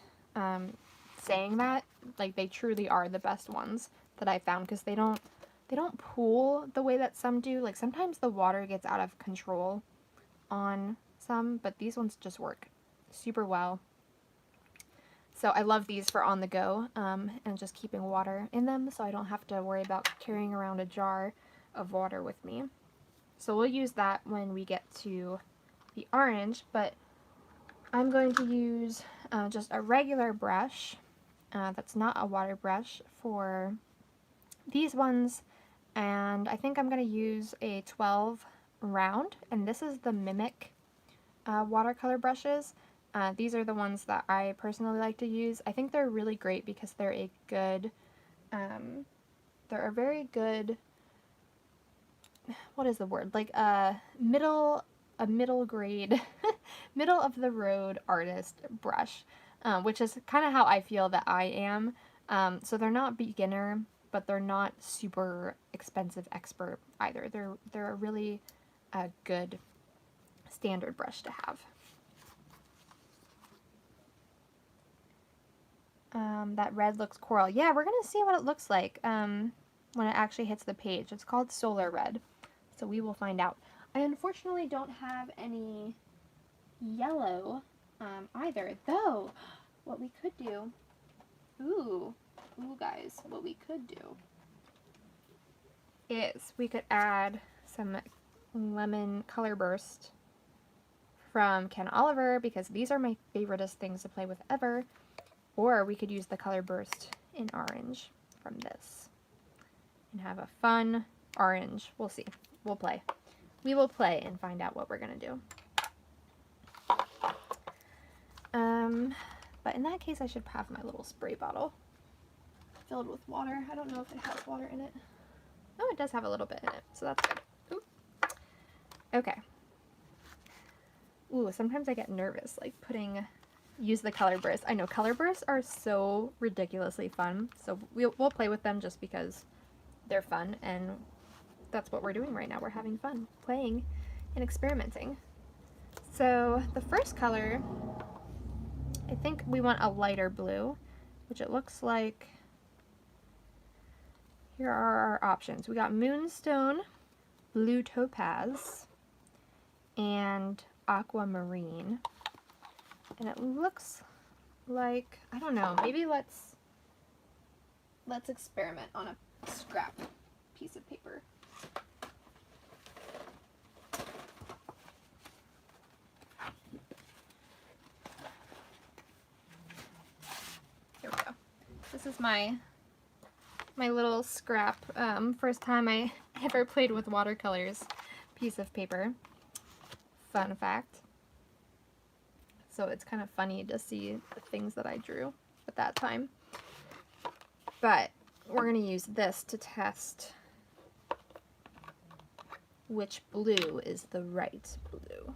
saying that. Like, they truly are the best ones that I found, because they don't pool the way that some do. Like, sometimes the water gets out of control on some, but these ones just work super well. So I love these for on the go, and just keeping water in them, so I don't have to worry about carrying around a jar of water with me. So we'll use that when we get to the orange, but I'm going to use just a regular brush that's not a water brush for these ones, and I think I'm going to use a 12 round, and this is the Mimic watercolor brushes. These are the ones that I personally like to use. I think they're really great because they're a good, they're a very good, what is the word, like a middle grade, middle of the road artist brush, which is kind of how I feel that I am. So they're not beginner, but they're not super expensive expert either. They're a really good standard brush to have. That red looks coral. Yeah, we're gonna see what it looks like when it actually hits the page. It's called Solar Red, so we will find out. I unfortunately don't have any yellow either, though. What we could do, ooh guys, what we could do is we could add some lemon color burst from Ken Oliver, because these are my favoriteest things to play with ever. Or we could use the color burst in orange from this and have a fun orange. We'll see. We'll play. We will play and find out what we're going to do. But in that case, I should have my little spray bottle filled with water. I don't know if it has water in it. Oh, it does have a little bit in it, so that's good. Ooh. Okay. Ooh, sometimes I get nervous, like use the color bursts. I know color bursts are so ridiculously fun, so we'll play with them just because they're fun, and that's what we're doing right now. We're having fun playing and experimenting. So the first color, I think we want a lighter blue, which it looks like. Here are our options. We got Moonstone, Blue Topaz, and Aquamarine. And it looks like, I don't know, maybe let's experiment on a scrap piece of paper. Here we go. This is my little scrap, first time I ever played with watercolors piece of paper. Fun fact. So it's kind of funny to see the things that I drew at that time. But we're going to use this to test which blue is the right blue.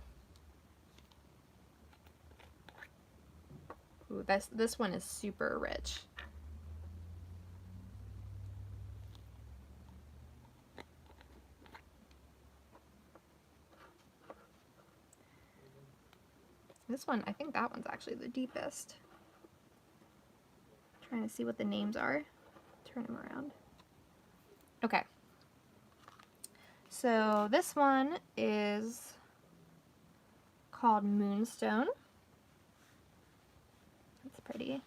Ooh, this one is super rich. This one, I think that one's actually the deepest. Trying to see what the names are. Turn them around. Okay. So this one is called Moonstone. That's pretty.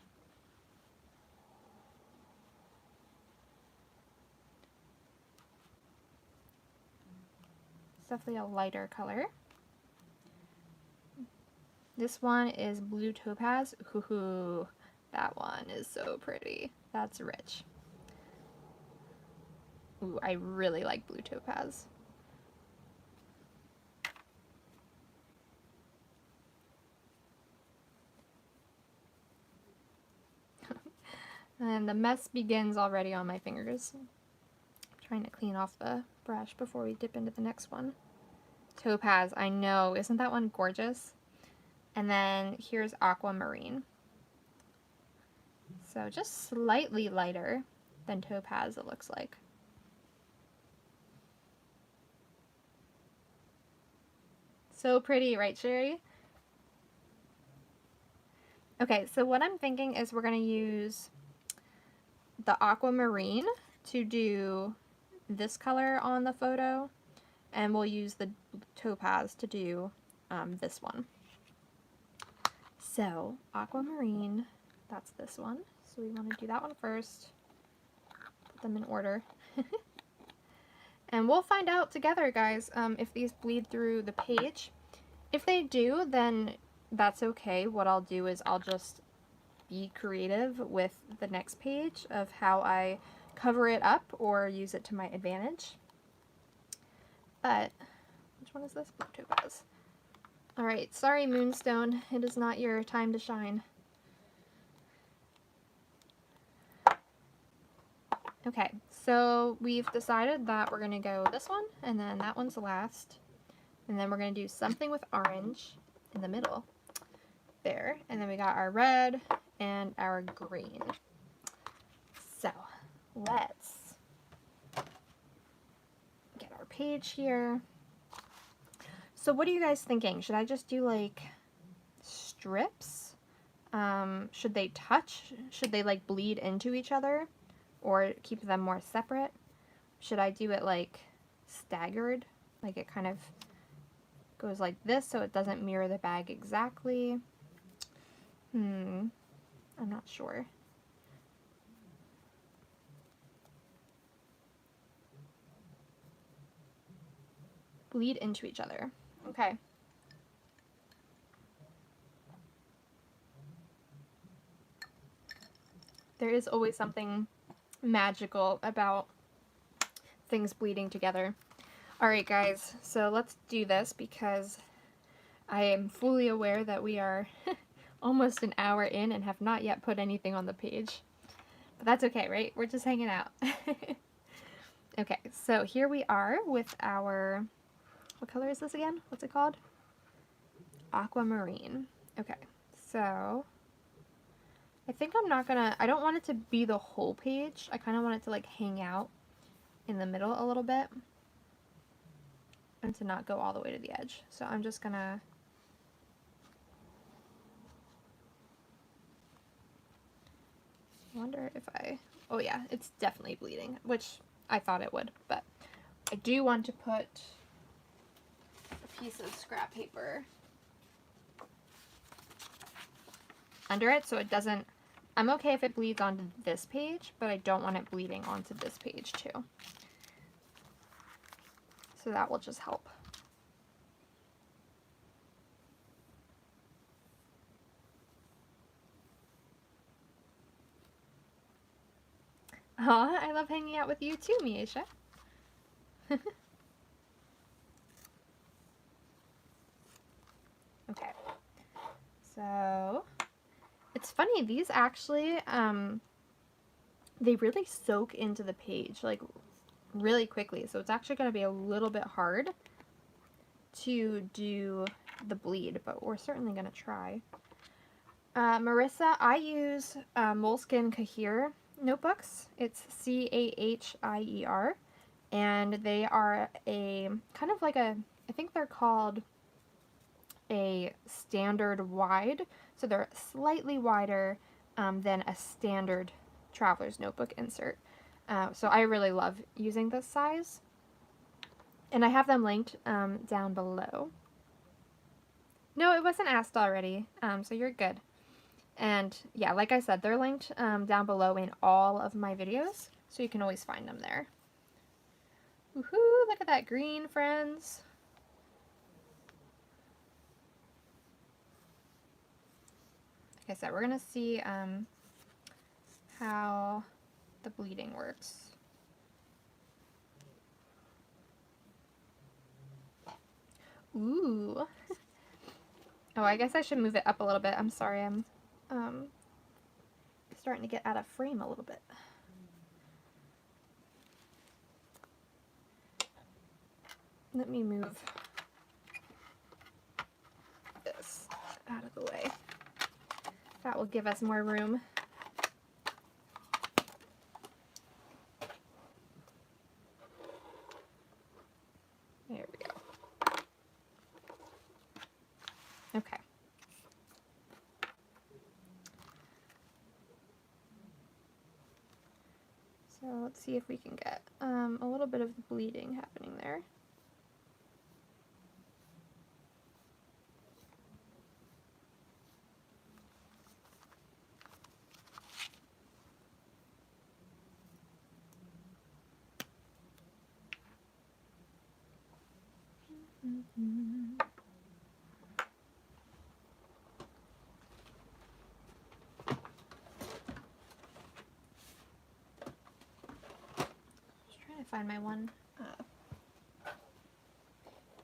It's definitely a lighter color. This one is blue topaz. Ooh, that one is so pretty. That's rich. Ooh, I really like blue topaz. And the mess begins already on my fingers. I'm trying to clean off the brush before we dip into the next one. Topaz, I know. Isn't that one gorgeous? And then here's aquamarine. So just slightly lighter than topaz, it looks like. So pretty, right, Sherry? Okay, so what I'm thinking is we're going to use the aquamarine to do this color on the photo, and we'll use the topaz to do this one. So aquamarine, that's this one. So we want to do that one first. Put them in order. And we'll find out together, guys, if these bleed through the page. If they do, then that's okay. What I'll do is I'll just be creative with the next page of how I cover it up or use it to my advantage. But, which one is this? Blue topaz. Alright, sorry Moonstone, it is not your time to shine. Okay, so we've decided that we're going to go this one, and then that one's last. And then we're going to do something with orange in the middle. There. And then we got our red and our green. So, let's get our page here. So what are you guys thinking? Should I just do like strips? Should they touch? Should they like bleed into each other? Or keep them more separate? Should I do it like staggered? Like it kind of goes like this so it doesn't mirror the bag exactly. I'm not sure. Bleed into each other. Okay. There is always something magical about things bleeding together. Alright guys, so let's do this because I am fully aware that we are almost an hour in and have not yet put anything on the page. But that's okay, right? We're just hanging out. Okay, so here we are with our, what color is this again? What's it called? Aquamarine. Okay, so I think I'm not gonna, I don't want it to be the whole page. I kind of want it to like hang out in the middle a little bit and to not go all the way to the edge. So I'm just gonna wonder if oh yeah, it's definitely bleeding, which I thought it would, but I do want to put a piece of scrap paper under it so it doesn't, I'm okay if it bleeds onto this page, but I don't want it bleeding onto this page too. So that will just help. Aw, I love hanging out with you too, Miesha. Okay, so it's funny, these actually, they really soak into the page, like, really quickly, so it's actually going to be a little bit hard to do the bleed, but we're certainly going to try. Marissa, I use Moleskine Cahir notebooks. It's Cahir, and they are a kind of like a, I think they're called a standard wide, so they're slightly wider than a standard traveler's notebook insert. So I really love using this size, and I have them linked down below. No, it wasn't asked already, so you're good. And yeah, like I said, they're linked down below in all of my videos, so you can always find them there. Woohoo! Look at that green, friends. I said, we're going to see how the bleeding works. Ooh. Oh, I guess I should move it up a little bit. I'm sorry, I'm starting to get out of frame a little bit. Let me move this out of the way. That will give us more room. There we go. Okay. So let's see if we can get a little bit of bleeding happening there. Just trying to find my one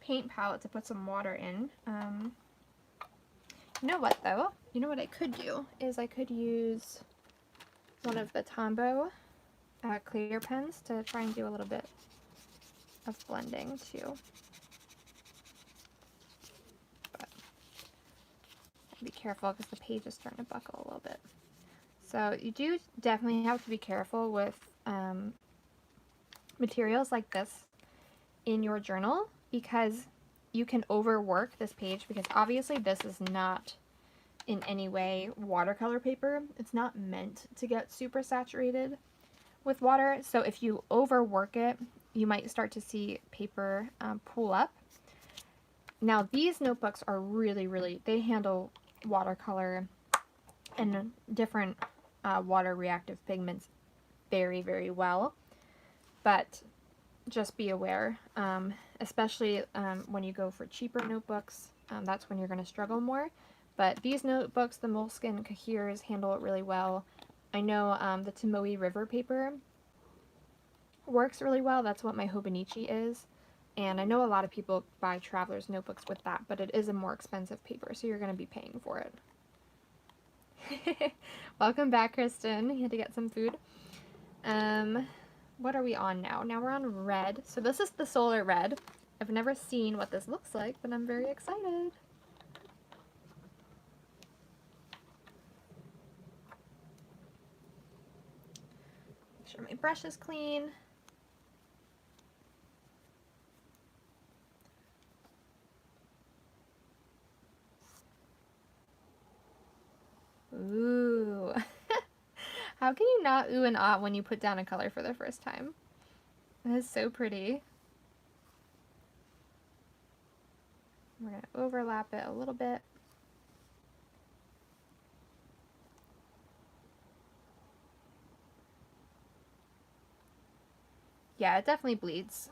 paint palette to put some water in. You know what though? You know what I could do is I could use one of the Tombow clear pens to try and do a little bit of blending too. But be careful because the page is starting to buckle a little bit. So you do definitely have to be careful with materials like this in your journal, because you can overwork this page, because obviously this is not in any way watercolor paper. It's not meant to get super saturated with water. So if you overwork it, you might start to see paper pool up. Now these notebooks are really, they handle watercolor and different water reactive pigments very well. But just be aware, especially when you go for cheaper notebooks, that's when you're going to struggle more. But these notebooks, the Moleskine Cahiers, handle it really well. I know the Tomoe River paper works really well. That's what my Hobonichi is. And I know a lot of people buy Traveler's notebooks with that, but it is a more expensive paper, so you're going to be paying for it. Welcome back, Kristen. You had to get some food. What are we on now? Now we're on red. So this is the Solar Red. I've never seen what this looks like, but I'm very excited. Make sure my brush is clean. Ooh. How can you not ooh and ah when you put down a color for the first time? That is so pretty. We're going to overlap it a little bit. Yeah, it definitely bleeds.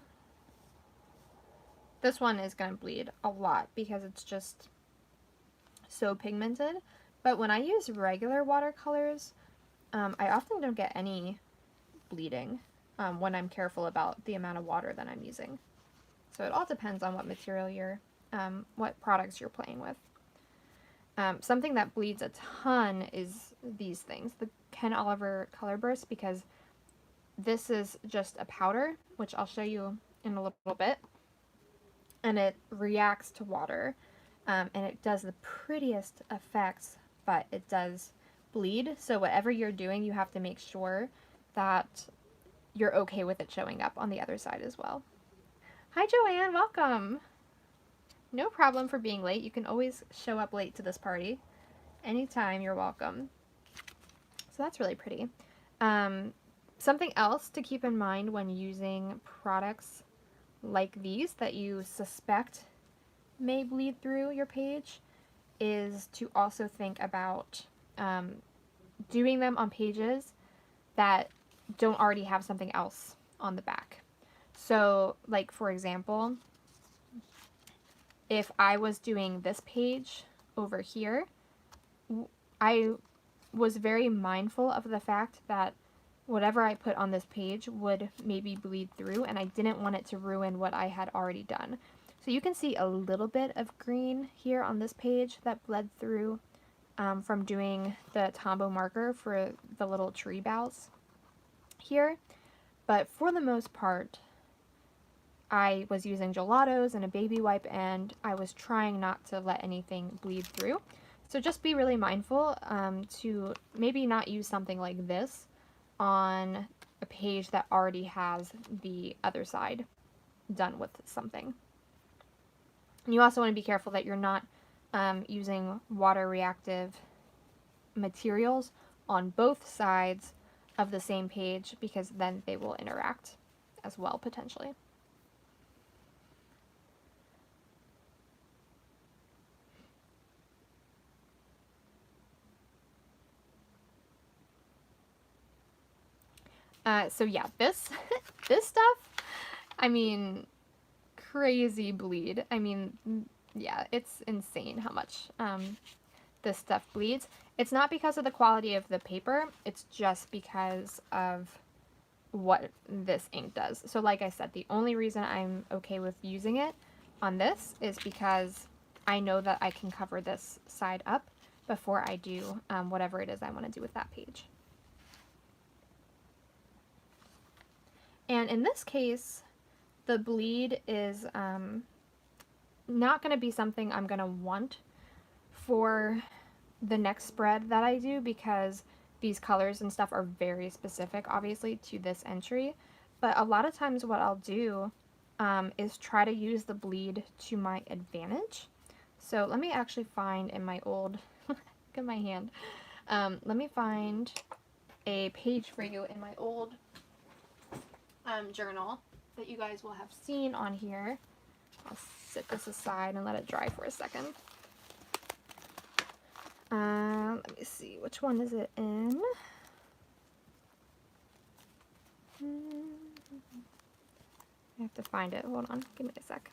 This one is going to bleed a lot because it's just so pigmented. But when I use regular watercolors, I often don't get any bleeding when I'm careful about the amount of water that I'm using. So it all depends on what material you're, what products you're playing with. Something that bleeds a ton is these things, the Ken Oliver Color Burst, because this is just a powder, which I'll show you in a little bit, and it reacts to water, and it does the prettiest effects, but it does bleed. So whatever you're doing, you have to make sure that you're okay with it showing up on the other side as well. Hi Joanne, welcome. No problem for being late. You can always show up late to this party. Anytime, you're welcome. So that's really pretty. Something else to keep in mind when using products like these that you suspect may bleed through your page is to also think about doing them on pages that don't already have something else on the back. So, like for example, if I was doing this page over here, I was very mindful of the fact that whatever I put on this page would maybe bleed through, and I didn't want it to ruin what I had already done. So you can see a little bit of green here on this page that bled through from doing the Tombow marker for the little tree boughs here. But for the most part, I was using gelatos and a baby wipe, and I was trying not to let anything bleed through. So just be really mindful to maybe not use something like this on a page that already has the other side done with something. And you also want to be careful that you're not using water reactive materials on both sides of the same page, because then they will interact as well potentially. So yeah, this this stuff, I mean, crazy bleed. I mean, yeah, it's insane how much this stuff bleeds. It's not because of the quality of the paper, it's just because of what this ink does. So like I said, the only reason I'm okay with using it on this is because I know that I can cover this side up before I do whatever it is I want to do with that page. And in this case, the bleed is not going to be something I'm going to want for the next spread that I do, because these colors and stuff are very specific, obviously, to this entry. But a lot of times what I'll do is try to use the bleed to my advantage. So let me actually find in my old, look at my hand, let me find a page for you in my old journal that you guys will have seen on here. I'll sit this aside and let it dry for a second. Let me see, which one is it in? I have to find it. Hold on, give me a sec.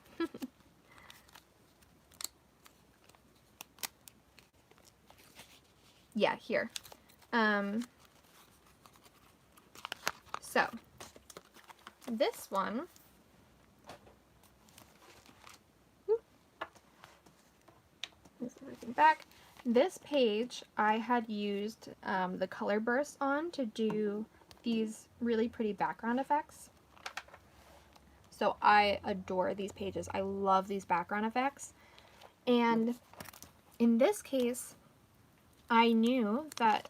Yeah, here. So this one, move everything back. This page I had used the color burst on to do these really pretty background effects. So I adore these pages. I love these background effects. And in this case, I knew that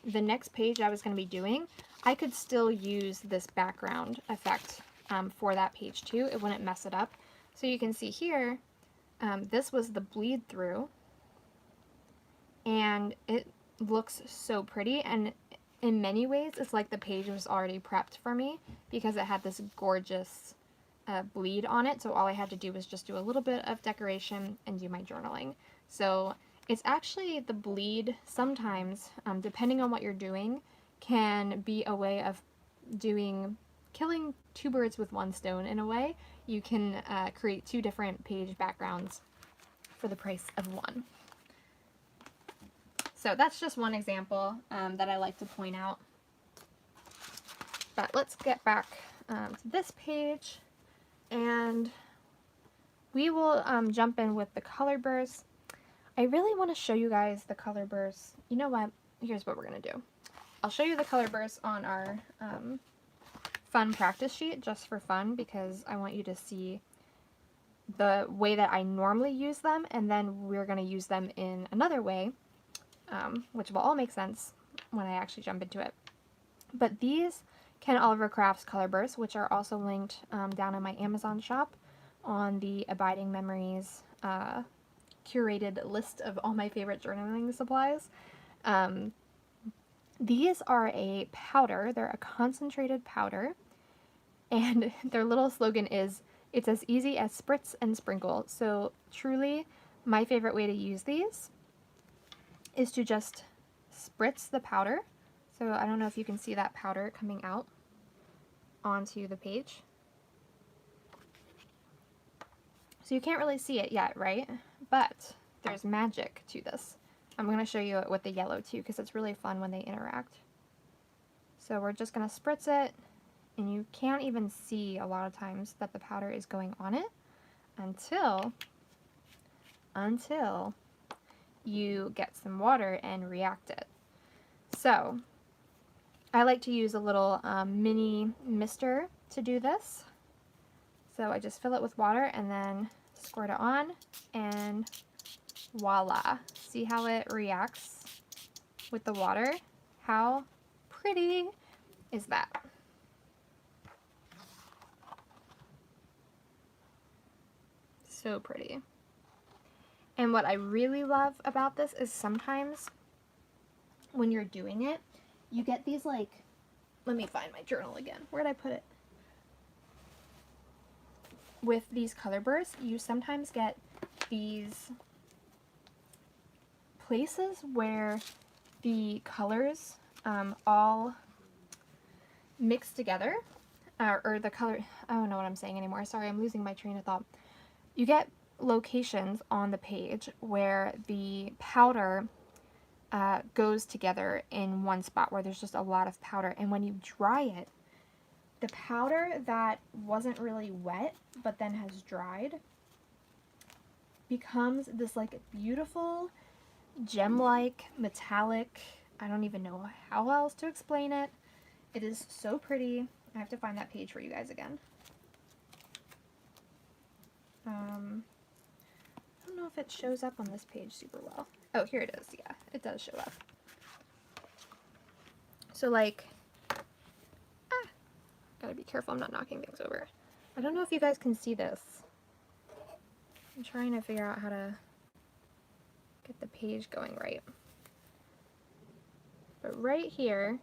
the next page I was going to be doing, I could still use this background effect for that page too. It wouldn't mess it up. So you can see here, this was the bleed through, and it looks so pretty, and in many ways it's like the page was already prepped for me because it had this gorgeous bleed on it. So all I had to do was just do a little bit of decoration and do my journaling. So it's actually the bleed sometimes, depending on what you're doing, can be a way of killing two birds with one stone in a way. You can create two different page backgrounds for the price of one. So that's just one example that I like to point out. But let's get back to this page, and we will jump in with the color bursts. I really want to show you guys the color bursts. You know what? Here's what we're going to do. I'll show you the color bursts on our fun practice sheet just for fun, because I want you to see the way that I normally use them, and then we're going to use them in another way, which will all make sense when I actually jump into it. But these Ken Oliver Crafts color bursts, which are also linked down in my Amazon shop on the Abiding Memories curated list of all my favorite journaling supplies. These are a powder. They're a concentrated powder, and their little slogan is, "It's as easy as spritz and sprinkle." So truly, my favorite way to use these is to just spritz the powder. So I don't know if you can see that powder coming out onto the page. So you can't really see it yet, right? But there's magic to this. I'm going to show you it with the yellow too, because it's really fun when they interact. So we're just going to spritz it, and you can't even see a lot of times that the powder is going on it until you get some water and react it. So I like to use a little mini mister to do this. So I just fill it with water and then squirt it on, and voila. See how it reacts with the water? How pretty is that? So pretty. And what I really love about this is sometimes when you're doing it, you get these like, let me find my journal again. Where'd I put it? With these color bursts, you sometimes get these places where the colors all mix together, or the color, I don't know what I'm saying anymore. Sorry, I'm losing my train of thought. You get locations on the page where the powder goes together in one spot where there's just a lot of powder, and when you dry it, the powder that wasn't really wet but then has dried becomes this like beautiful gem-like metallic, I don't even know how else to explain it. It is so pretty. I have to find that page for you guys again. I don't know if it shows up on this page super well. Oh, here it is. Yeah, it does show up. So like, gotta be careful I'm not knocking things over. I don't know if you guys can see this. I'm trying to figure out how to get the page going right. But right here,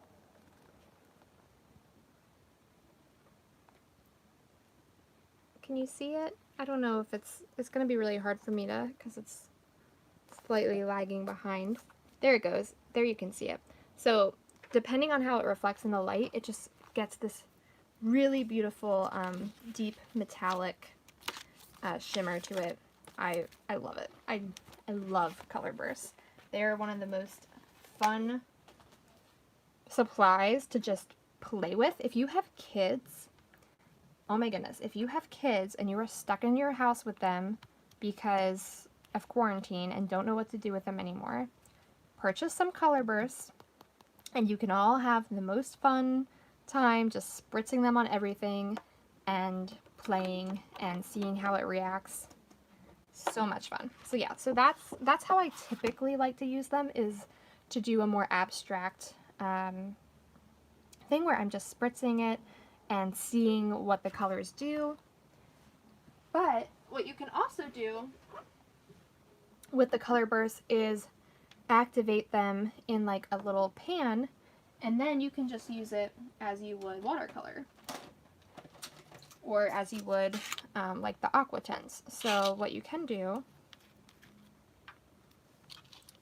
can you see it? I don't know if it's going to be really hard for me to, because it's slightly lagging behind. There it goes. There you can see it. So depending on how it reflects in the light, it just gets this really beautiful deep metallic shimmer to it. I love it. I love color bursts. They're one of the most fun supplies to just play with. If you have kids, oh my goodness, if you have kids and you are stuck in your house with them because of quarantine and don't know what to do with them anymore, purchase some color bursts and you can all have the most fun time just spritzing them on everything and playing and seeing how it reacts. So much fun. So yeah, so that's how I typically like to use them, is to do a more abstract thing where I'm just spritzing it and seeing what the colors do. But what you can also do with the color bursts is activate them in like a little pan, and then you can just use it as you would watercolor, or as you would like the aqua tints. So what you can do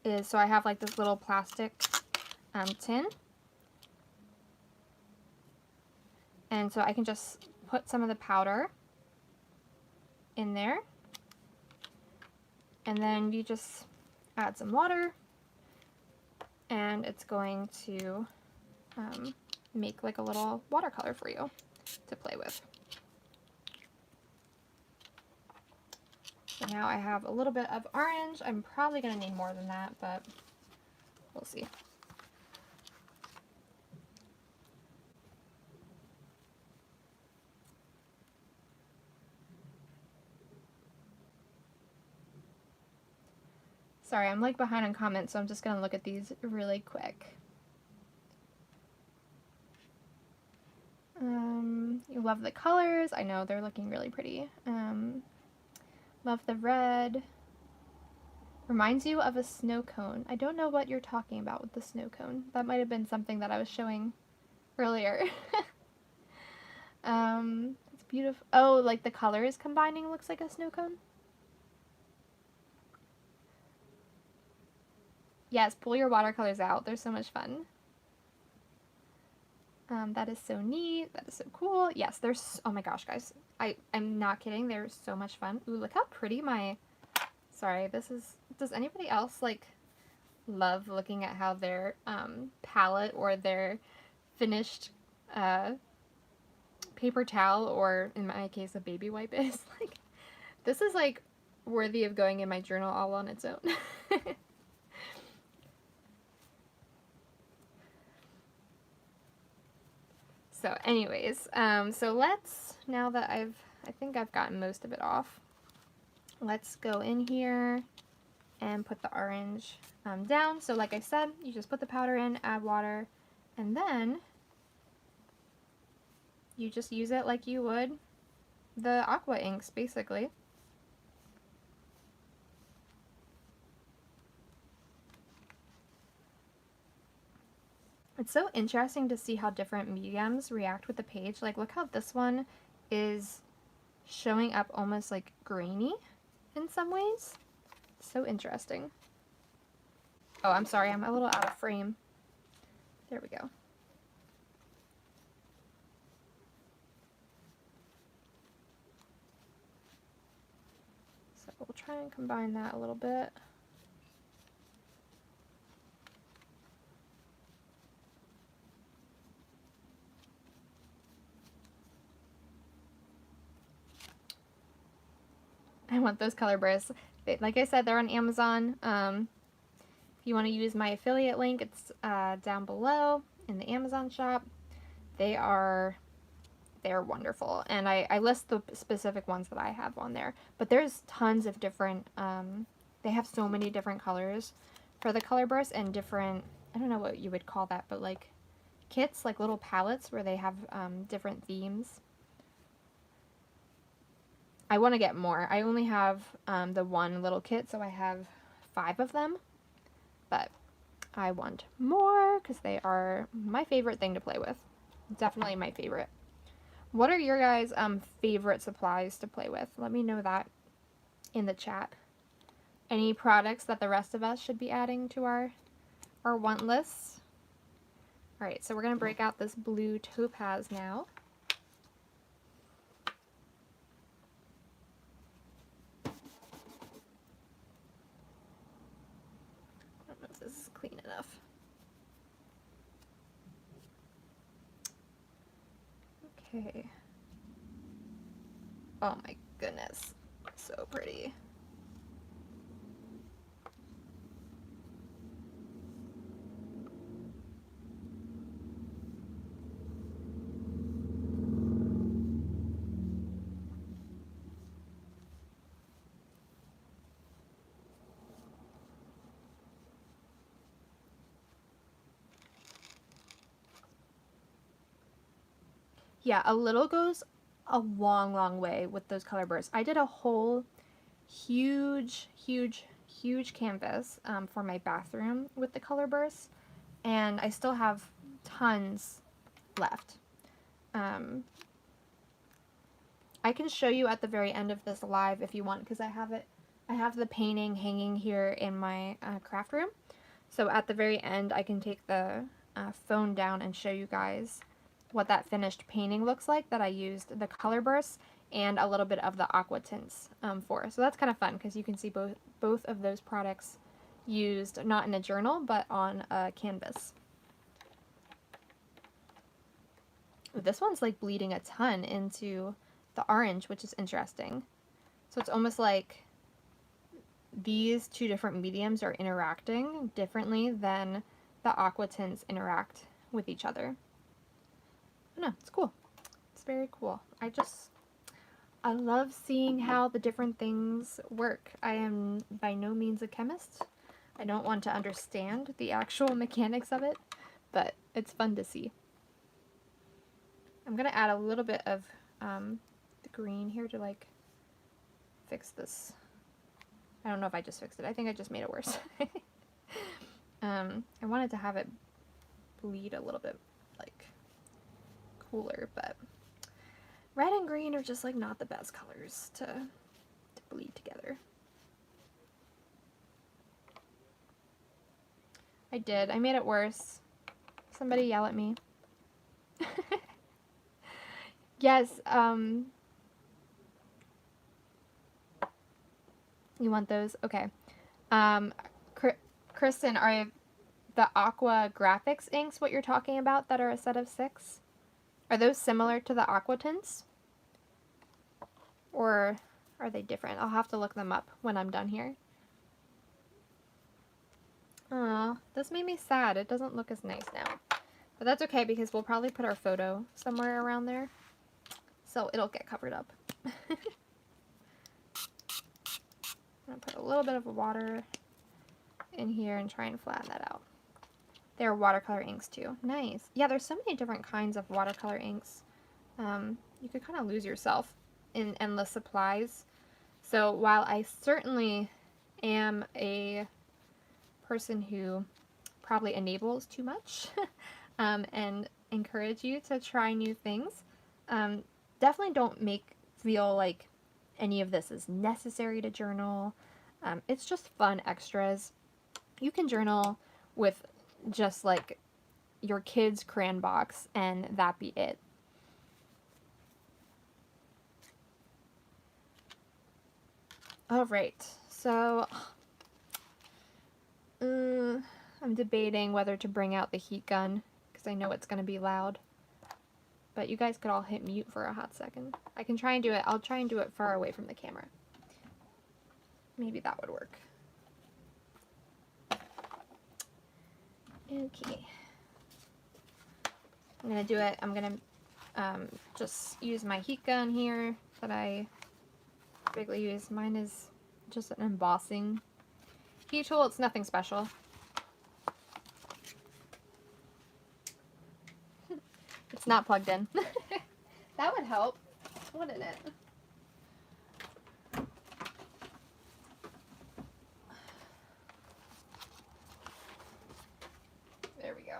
is, so I have like this little plastic tin, and so I can just put some of the powder in there, and then you just add some water, and it's going to make like a little watercolor for you to play with. So now I have a little bit of orange. I'm probably going to need more than that, but we'll see. Sorry, I'm like behind on comments, so I'm just going to look at these really quick. You love the colors. I know they're looking really pretty. Love the red. Reminds you of a snow cone. I don't know what you're talking about with the snow cone. That might have been something that I was showing earlier. It's beautiful. Oh, like the colors combining looks like a snow cone? Yes, pull your watercolors out. They're so much fun. That is so neat. That is so cool. Yes, there's, oh my gosh, guys. I'm not kidding. They're so much fun. Ooh, look how pretty my, sorry, this is, does anybody else like love looking at how their palette or their finished paper towel, or in my case a baby wipe, is. Like, this is like worthy of going in my journal all on its own. So anyways, so let's, now that I think I've gotten most of it off, let's go in here and put the orange down. So like I said, you just put the powder in, add water, and then you just use it like you would the aqua inks, basically. It's so interesting to see how different mediums react with the page. Like, look how this one is showing up almost like grainy in some ways. So interesting. Oh, I'm sorry, I'm a little out of frame. There we go. So we'll try and combine that a little bit. I want those color bursts. Like I said, they're on Amazon. If you want to use my affiliate link, it's down below in the Amazon shop. They're wonderful, and I list the specific ones that I have on there. But there's tons of different. They have so many different colors for the color bursts, and different. I don't know what you would call that, but like kits, like little palettes where they have different themes. I want to get more. I only have the one little kit, so I have 5 of them. But I want more because they are my favorite thing to play with. Definitely my favorite. What are your guys' favorite supplies to play with? Let me know that in the chat. Any products that the rest of us should be adding to our want lists? Alright, so we're going to break out this blue topaz now. This is clean enough. Okay. Oh my goodness. So pretty. Yeah, a little goes a long, long way with those color bursts. I did a whole huge canvas for my bathroom with the color bursts, and I still have tons left. I can show you at the very end of this live if you want, because I have the painting hanging here in my craft room. So at the very end, I can take the phone down and show you guys what that finished painting looks like that I used the color bursts and a little bit of the aqua tints for. So that's kind of fun because you can see both of those products used not in a journal but on a canvas. This one's like bleeding a ton into the orange, which is interesting. So it's almost like these two different mediums are interacting differently than the aqua tints interact with each other. No, it's cool. It's very cool. I love seeing how the different things work. I am by no means a chemist. I don't want to understand the actual mechanics of it, but it's fun to see. I'm going to add a little bit of the green here to like fix this. I don't know if I just fixed it. I think I just made it worse. I wanted to have it bleed a little bit like cooler, but red and green are just like not the best colors to bleed together. I did. I made it worse. Somebody yell at me. Yes, you want those? Okay. Kristen, are the Aqua Graphics inks what you're talking about that are a set of 6? Are those similar to the Aqua tints? Or are they different? I'll have to look them up when I'm done here. Aw, this made me sad. It doesn't look as nice now. But that's okay because we'll probably put our photo somewhere around there. So it'll get covered up. I'm going to put a little bit of water in here and try and flatten that out. They're watercolor inks too. Nice. Yeah, there's so many different kinds of watercolor inks. You could kind of lose yourself in endless supplies. So while I certainly am a person who probably enables too much and encourage you to try new things, definitely don't feel like any of this is necessary to journal. It's just fun extras. You can journal with just like your kid's crayon box and that be it. All right, so I'm debating whether to bring out the heat gun because I know it's going to be loud. But you guys could all hit mute for a hot second. I can try and do it. I'll try and do it far away from the camera. Maybe that would work. Okay. I'm going to do it. I'm going to just use my heat gun here that I typically use. Mine is just an embossing heat tool. It's nothing special. It's not plugged in. That would help, wouldn't it? There we go.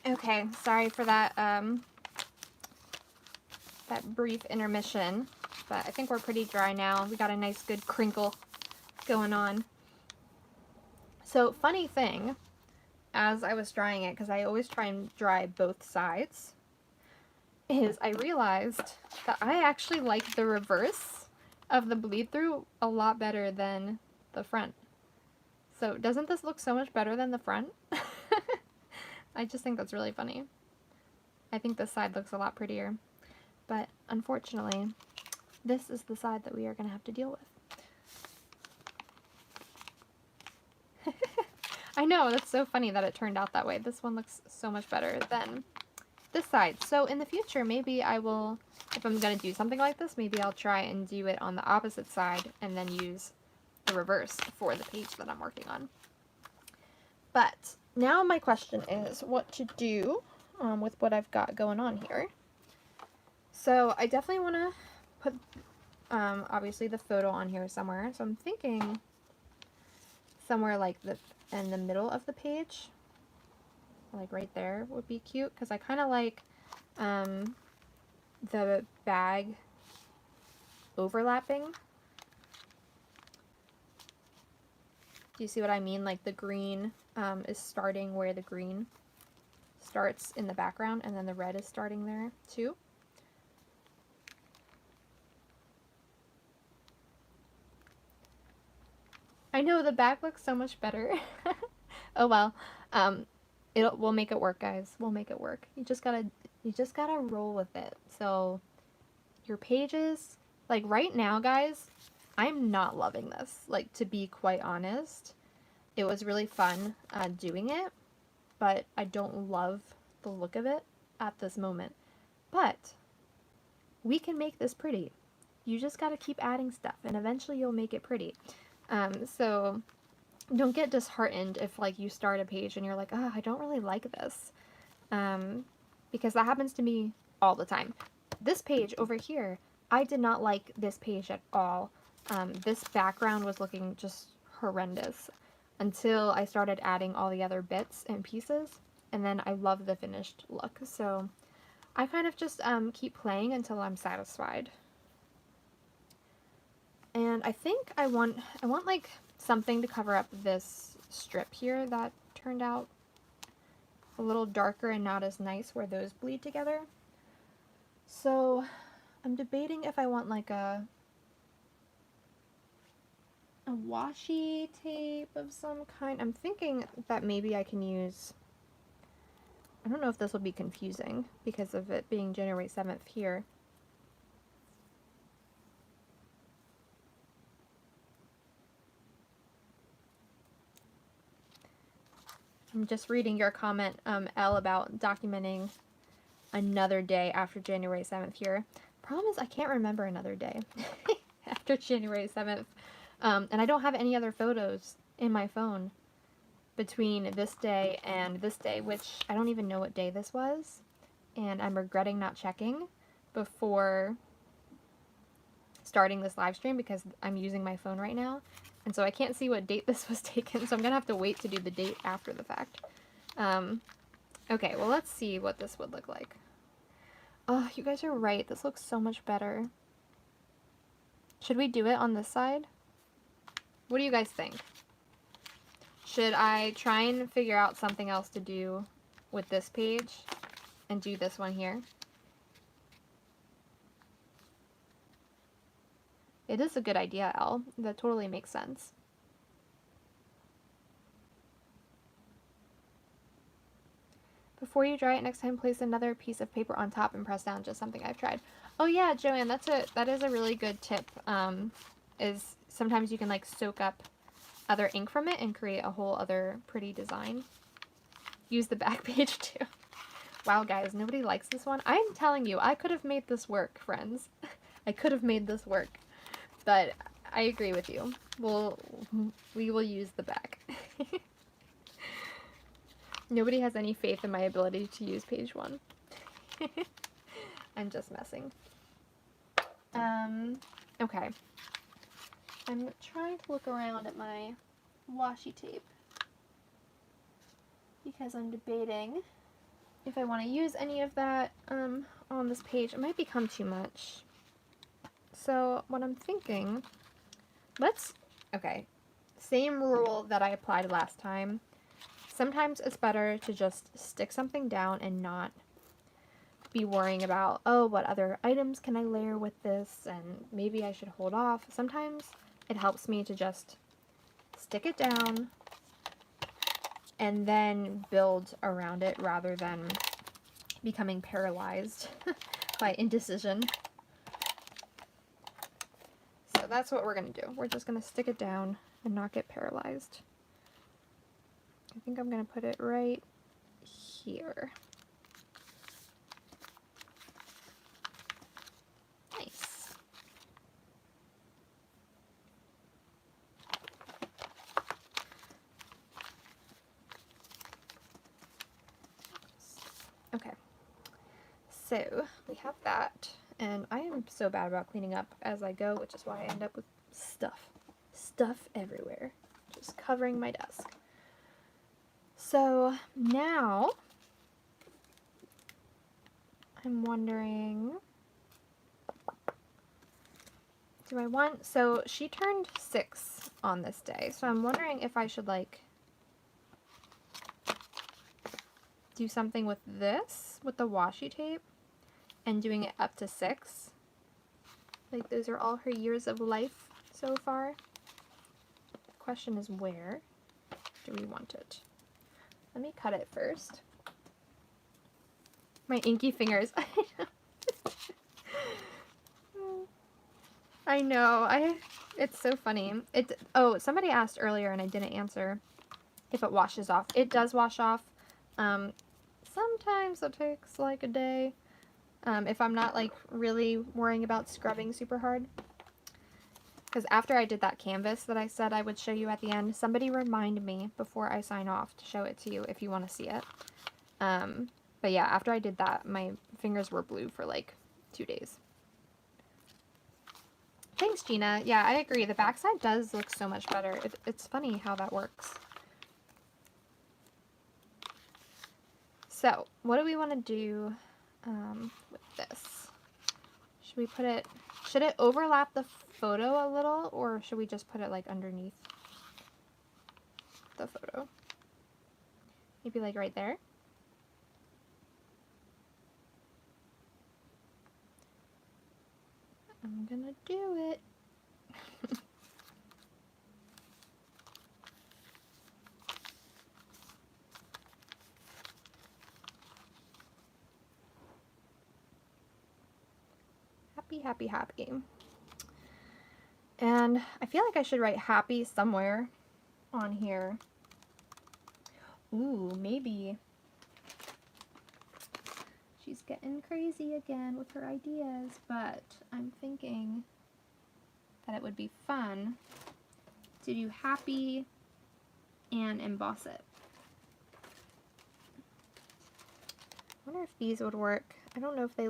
Okay, sorry for that that brief intermission, but I think we're pretty dry now. We got a nice good crinkle going on. So, funny thing, as I was drying it, because I always try and dry both sides, is I realized that I actually like the reverse of the bleed through a lot better than the front. So, doesn't this look so much better than the front? I just think that's really funny. I think this side looks a lot prettier. But unfortunately, this is the side that we are going to have to deal with. I know, that's so funny that it turned out that way. This one looks so much better than this side. So in the future, maybe I will, if I'm going to do something like this, maybe I'll try and do it on the opposite side and then use the reverse for the page that I'm working on. But now my question is what to do with what I've got going on here. So I definitely want to put, obviously, the photo on here somewhere. So I'm thinking somewhere like in the middle of the page, like right there would be cute, because I kind of like the bag overlapping. Do you see what I mean? Like the green is starting where the green starts in the background, and then the red is starting there too. I know the back looks so much better. Oh well. We'll make it work, guys. We'll make it work. You just gotta roll with it. So your pages, like right now, guys, I'm not loving this. Like, to be quite honest, it was really fun doing it, but I don't love the look of it at this moment. But we can make this pretty. You just gotta keep adding stuff, and eventually you'll make it pretty. So don't get disheartened if like you start a page and you're like, oh, I don't really like this, because that happens to me all the time. This page over here, I did not like this page at all. This background was looking just horrendous until I started adding all the other bits and pieces, and then I love the finished look. So I kind of just keep playing until I'm satisfied. And I think I want like something to cover up this strip here that turned out a little darker and not as nice where those bleed together. So I'm debating if I want like a washi tape of some kind. I'm thinking that maybe I can use, I don't know if this will be confusing because of it being January 7th here. I'm just reading your comment, Elle, about documenting another day after January 7th here. Problem is I can't remember another day after January 7th. And I don't have any other photos in my phone between this day and this day, which I don't even know what day this was. And I'm regretting not checking before starting this live stream because I'm using my phone right now. And so I can't see what date this was taken, so I'm going to have to wait to do the date after the fact. Okay, well, let's see what this would look like. Oh, you guys are right. This looks so much better. Should we do it on this side? What do you guys think? Should I try and figure out something else to do with this page and do this one here? It is a good idea, Elle. That totally makes sense. Before you dry it next time, place another piece of paper on top and press down. Just something I've tried. Oh yeah, Joanne, that is a really good tip. Is sometimes you can like soak up other ink from it and create a whole other pretty design. Use the back page too. Wow, guys, nobody likes this one. I'm telling you, I could have made this work, friends. I could have made this work. But I agree with you. We will use the back. Nobody has any faith in my ability to use page 1. I'm just messing. Okay. I'm trying to look around at my washi tape because I'm debating if I want to use any of that on this page. It might become too much. So what I'm thinking, okay, same rule that I applied last time. Sometimes it's better to just stick something down and not be worrying about, oh, what other items can I layer with this, and maybe I should hold off. Sometimes it helps me to just stick it down and then build around it rather than becoming paralyzed by indecision. So that's what we're going to do. We're just going to stick it down and not get paralyzed. I think I'm going to put it right here. Nice. Okay. So we have that. And I am so bad about cleaning up as I go, which is why I end up with stuff everywhere, just covering my desk. So now I'm wondering, do I want, so she turned 6 on this day, so I'm wondering if I should like do something with this, with the washi tape, and doing it up to 6. Like those are all her years of life so far. The question is, where do we want it? Let me cut it first. My inky fingers. I know. It's so funny. Oh, somebody asked earlier and I didn't answer if it washes off. It does wash off. Sometimes it takes like a day. If I'm not like really worrying about scrubbing super hard. Because after I did that canvas that I said I would show you at the end, somebody reminded me before I sign off to show it to you if you want to see it. But yeah, after I did that, my fingers were blue for like 2 days. Thanks, Gina. Yeah, I agree. The backside does look so much better. It's funny how that works. So, what do we want to do with this? Should we put it, should it overlap the photo a little, or should we just put it like underneath the photo? Maybe like right there? I'm gonna do it. Happy, happy, happy. And I feel like I should write happy somewhere on here. Ooh, maybe. She's getting crazy again with her ideas, but I'm thinking that it would be fun to do happy and emboss it. I wonder if these would work. I don't know if they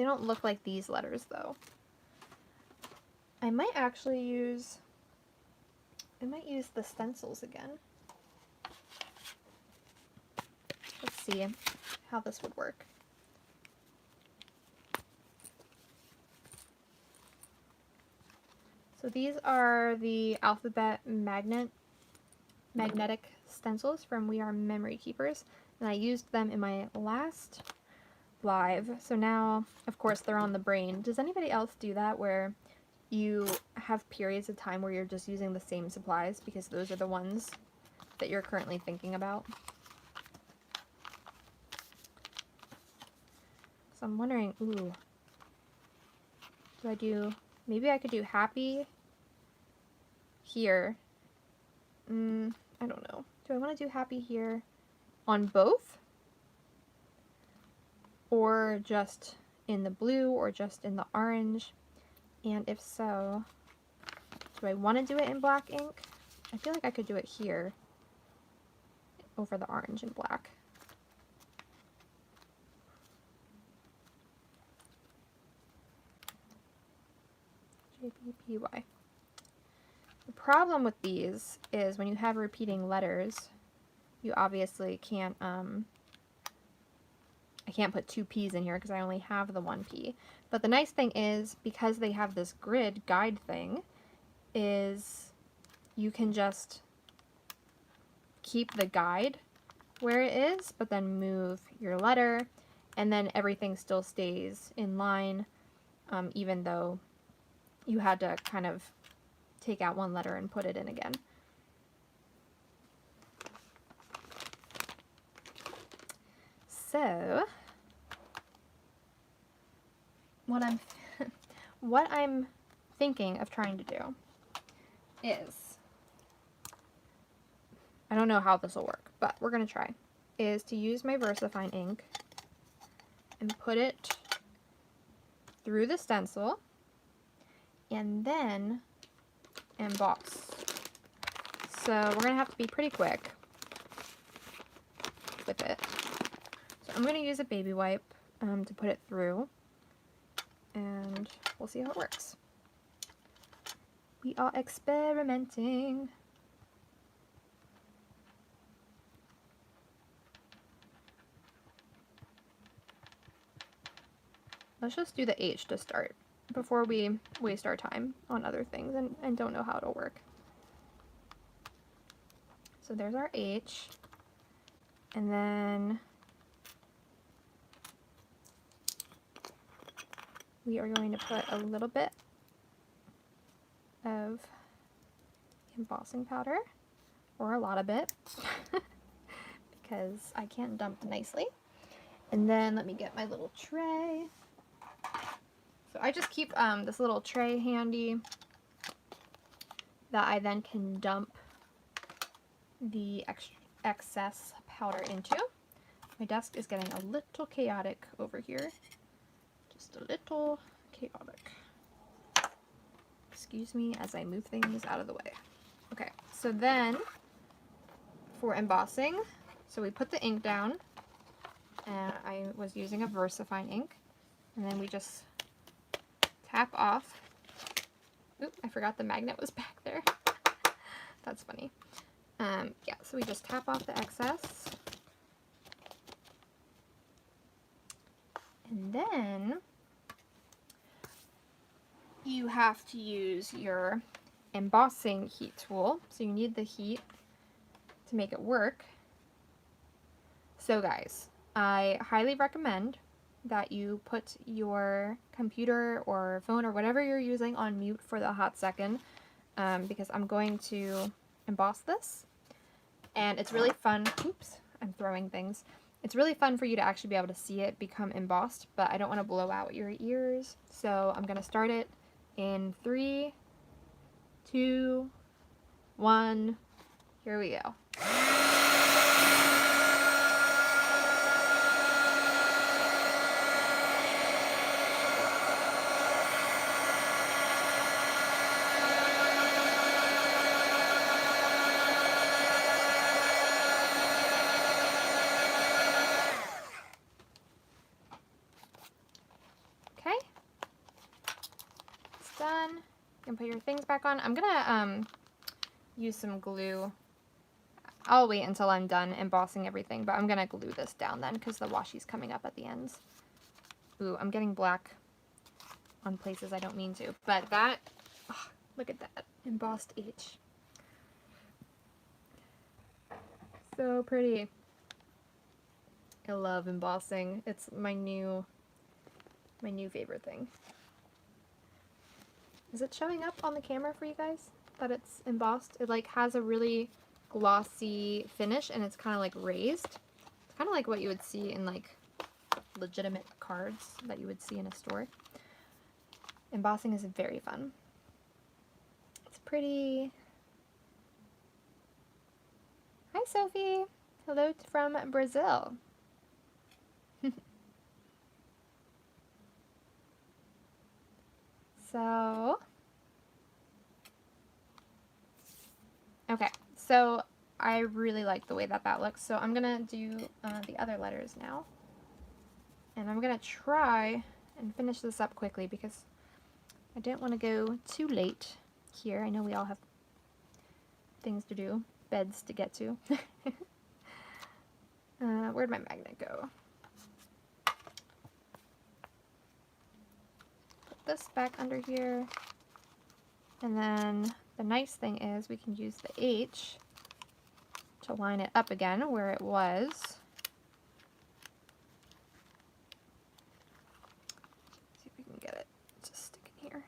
don't look like these letters though. I might use the stencils again. Let's see how this would work. So these are the alphabet magnetic stencils from We Are Memory Keepers, and I used them in my last live. So now, of course, they're on the brain. Does anybody else do that where you have periods of time where you're just using the same supplies because those are the ones that you're currently thinking about? So I'm wondering, ooh, maybe I could do happy here. I don't know. Do I want to do happy here on both? Or just in the blue or just in the orange? And if so, do I want to do it in black ink? I feel like I could do it here over the orange and black. JPPY. The problem with these is when you have repeating letters, you obviously can't, I can't put two P's in here because I only have the one P. But the nice thing is, because they have this grid guide thing, is you can just keep the guide where it is, but then move your letter, and then everything still stays in line, even though you had to kind of take out one letter and put it in again. So, what I'm thinking of trying to do is, I don't know how this will work, but we're going to try, is to use my VersaFine ink and put it through the stencil and then emboss. So we're going to have to be pretty quick with it. So I'm going to use a baby wipe to put it through, and we'll see how it works. We are experimenting. Let's just do the H to start before we waste our time on other things and don't know how it'll work. So there's our H, and then we are going to put a little bit of embossing powder, or a lot of it, because I can't dump nicely. And then let me get my little tray. So I just keep this little tray handy that I then can dump the excess powder into. My desk is getting a little chaotic over here. Just a little chaotic. Excuse me as I move things out of the way. Okay, so then for embossing, so we put the ink down, and I was using a VersaFine ink, and then we just tap off. Oop, I forgot the magnet was back there. That's funny. Yeah, so we just tap off the excess. And then you have to use your embossing heat tool. So you need the heat to make it work. So guys, I highly recommend that you put your computer or phone or whatever you're using on mute for the hot second, because I'm going to emboss this, and it's really fun. Oops, I'm throwing things. It's really fun for you to actually be able to see it become embossed, but I don't want to blow out your ears, so I'm going to start it in 3, 2, 1, here we go. Done. You can put your things back on. I'm gonna use some glue. I'll wait until I'm done embossing everything, but I'm gonna glue this down then because the washi's coming up at the ends. Ooh, I'm getting black on places I don't mean to, but that, oh, look at that embossed H. So pretty. I love embossing. It's my new favorite thing. Is it showing up on the camera for you guys that it's embossed? It like has a really glossy finish, and it's kind of like raised. It's kind of like what you would see in like legitimate cards that you would see in a store. Embossing is very fun. It's pretty. Hi Sophie. Hello from Brazil. So, okay, so I really like the way that that looks, so I'm gonna do the other letters now, and I'm gonna try and finish this up quickly because I didn't want to go too late here. I know we all have things to do, beds to get to. Where'd my magnet go? This back under here, and then the nice thing is we can use the H to line it up again where it was. See if we can get it to stick in here.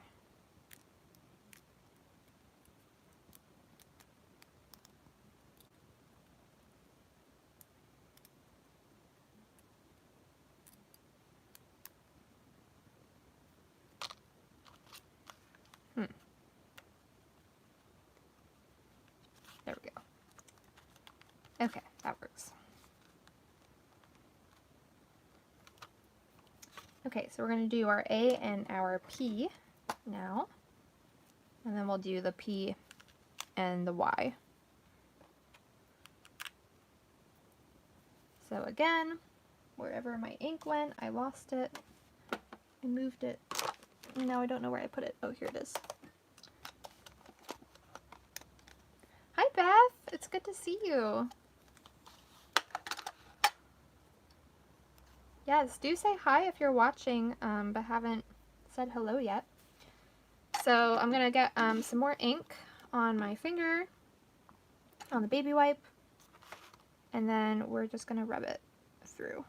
There we go. Okay, that works. Okay, so we're going to do our A and our P now, and then we'll do the P and the Y. So again, wherever my ink went, I lost it. I moved it. Now I don't know where I put it. Oh, here it is. Hi, Beth. It's good to see you. Yes, do say hi if you're watching, but haven't said hello yet. So I'm going to get some more ink on my finger, on the baby wipe, and then we're just going to rub it through.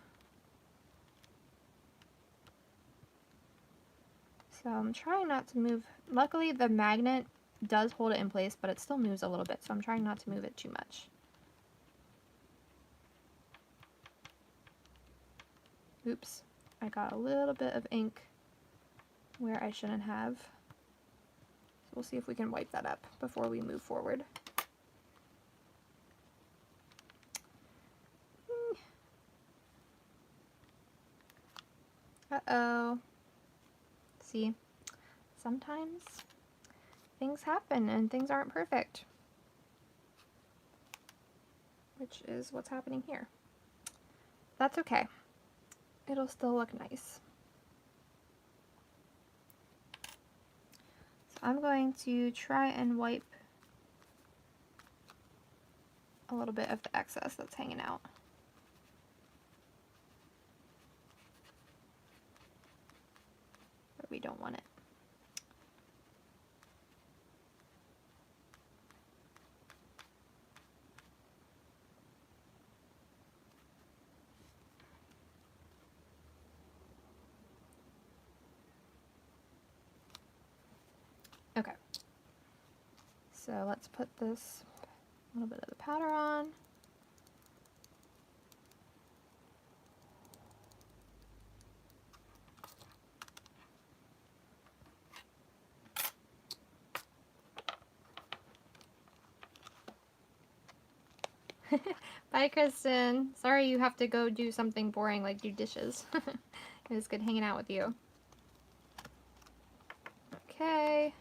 So I'm trying not to move. Luckily, the magnet does hold it in place, but it still moves a little bit, so I'm trying not to move it too much. Oops, I got a little bit of ink where I shouldn't have. So we'll see if we can wipe that up before we move forward. Uh-oh. See, sometimes things happen and things aren't perfect, which is what's happening here. That's okay. It'll still look nice. So I'm going to try and wipe a little bit of the excess that's hanging out. But we don't want it. Okay, so let's put this little bit of the powder on. Bye, Kristen. Sorry you have to go do something boring like do dishes. It was good hanging out with you. Okay.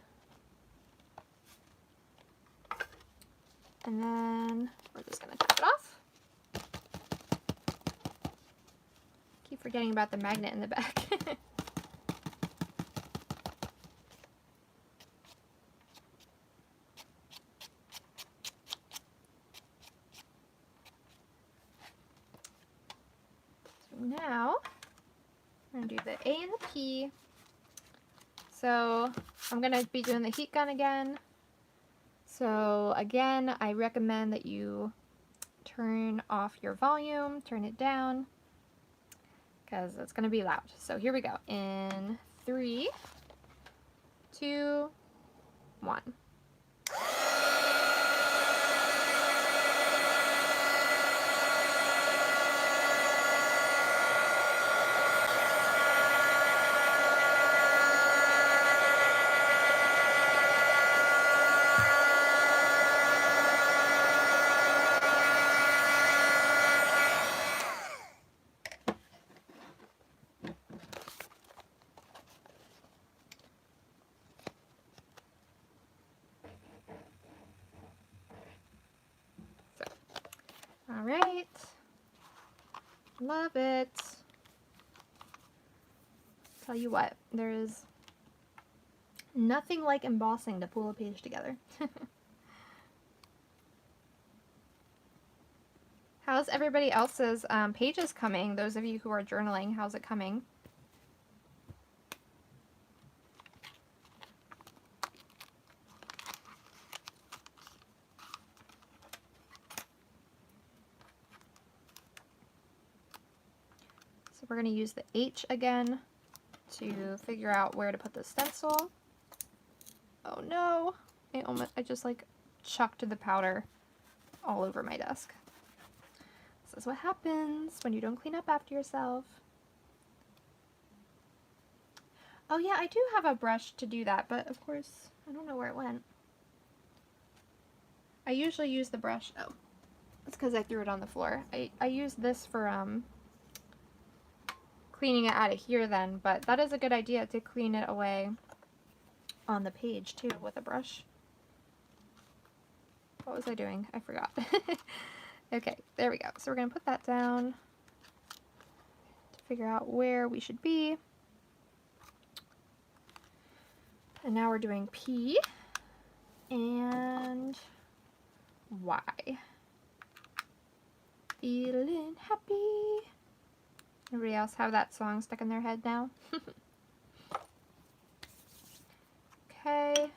And then we're just going to top it off. Keep forgetting about the magnet in the back. So now we're going to do the A and the P. So I'm going to be doing the heat gun again. So again, I recommend that you turn off your volume, turn it down, because it's going to be loud. So here we go. In 3, 2, 1. All right, love it. Tell you what, there is nothing like embossing to pull a page together. How's everybody else's pages coming? Those of you who are journaling, how's it coming? So we're going to use the H again to figure out where to put the stencil. Oh no, I just like chucked the powder all over my desk. This is what happens when you don't clean up after yourself. Oh yeah, I do have a brush to do that, but of course, I don't know where it went. I usually use the brush, oh, that's because I threw it on the floor. I use this for cleaning it out of here then, but that is a good idea to clean it away on the page too with a brush. What was I doing? I forgot. Okay, there we go. So we're going to put that down to figure out where we should be. And now we're doing P and Y. Feeling happy. Everybody else have that song stuck in their head now? Okay. Get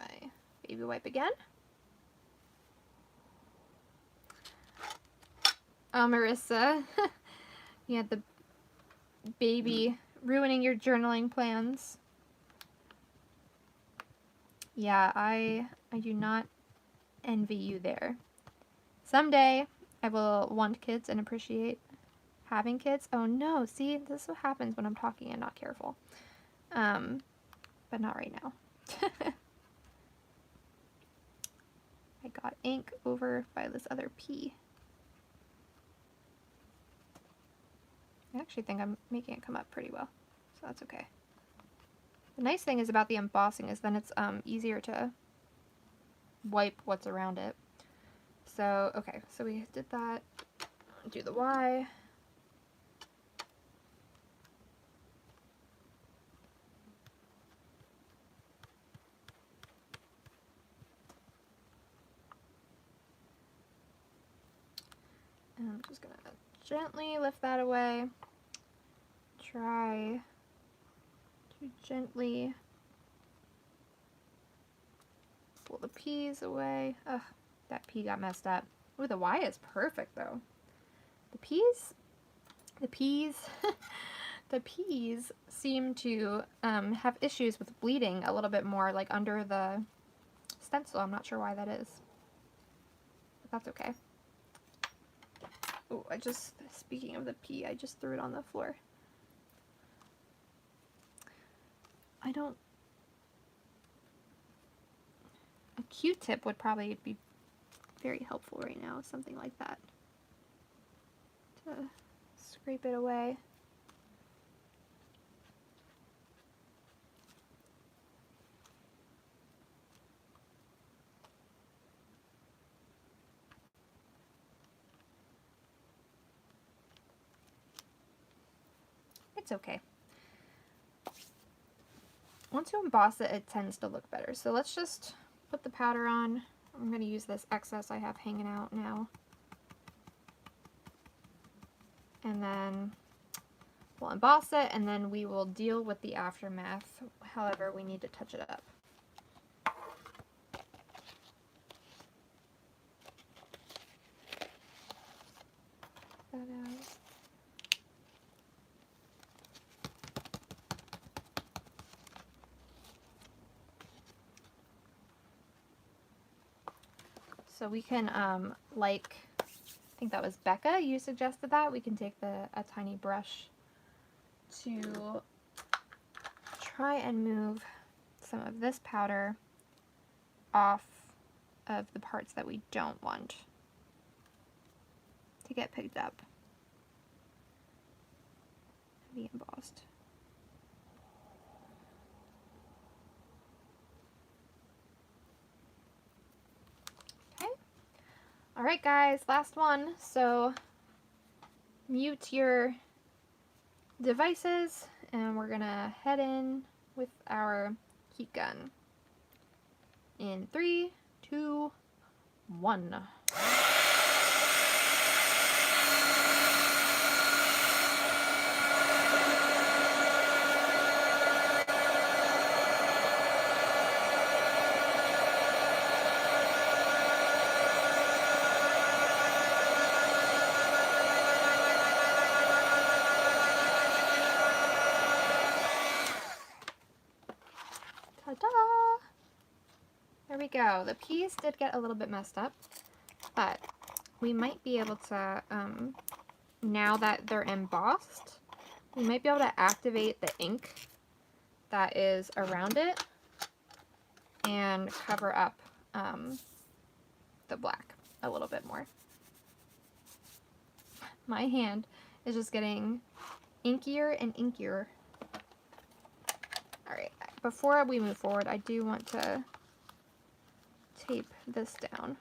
my baby wipe again. Oh, Marissa. You had the baby ruining your journaling plans. Yeah, I do not envy you there. Someday I will want kids and appreciate having kids. Oh no, see, this is what happens when I'm talking and not careful. But not right now. I got ink over by this other P. I actually think I'm making it come up pretty well, so that's okay. The nice thing is about the embossing is then it's easier to wipe what's around it. So, okay, so we did that. Do the Y. And I'm just gonna gently lift that away. Try to gently pull the P's away. Ugh, that P got messed up. Ooh, the Y is perfect though. The P's the P's seem to have issues with bleeding a little bit more, like under the stencil. I'm not sure why that is, but that's okay. Oh, speaking of the P, I just threw it on the floor. A Q-tip would probably be very helpful right now, something like that, to scrape it away. It's okay. Once you emboss it, it tends to look better. So let's just put the powder on. I'm going to use this excess I have hanging out now. And then we'll emboss it, and then we will deal with the aftermath, however we need to touch it up. That out. So we can, like, I think that was Becca, you suggested that. We can take a tiny brush to try and move some of this powder off of the parts that we don't want to get picked up and be embossed. Alright guys, last one. So mute your devices and we're gonna head in with our heat gun. In 3, 2, 1. Ta-da! There we go. The P's did get a little bit messed up, but we might be able to, now that they're embossed, we might be able to activate the ink that is around it and cover up the black a little bit more. My hand is just getting inkier and inkier. Alright, before we move forward, I do want to tape this down.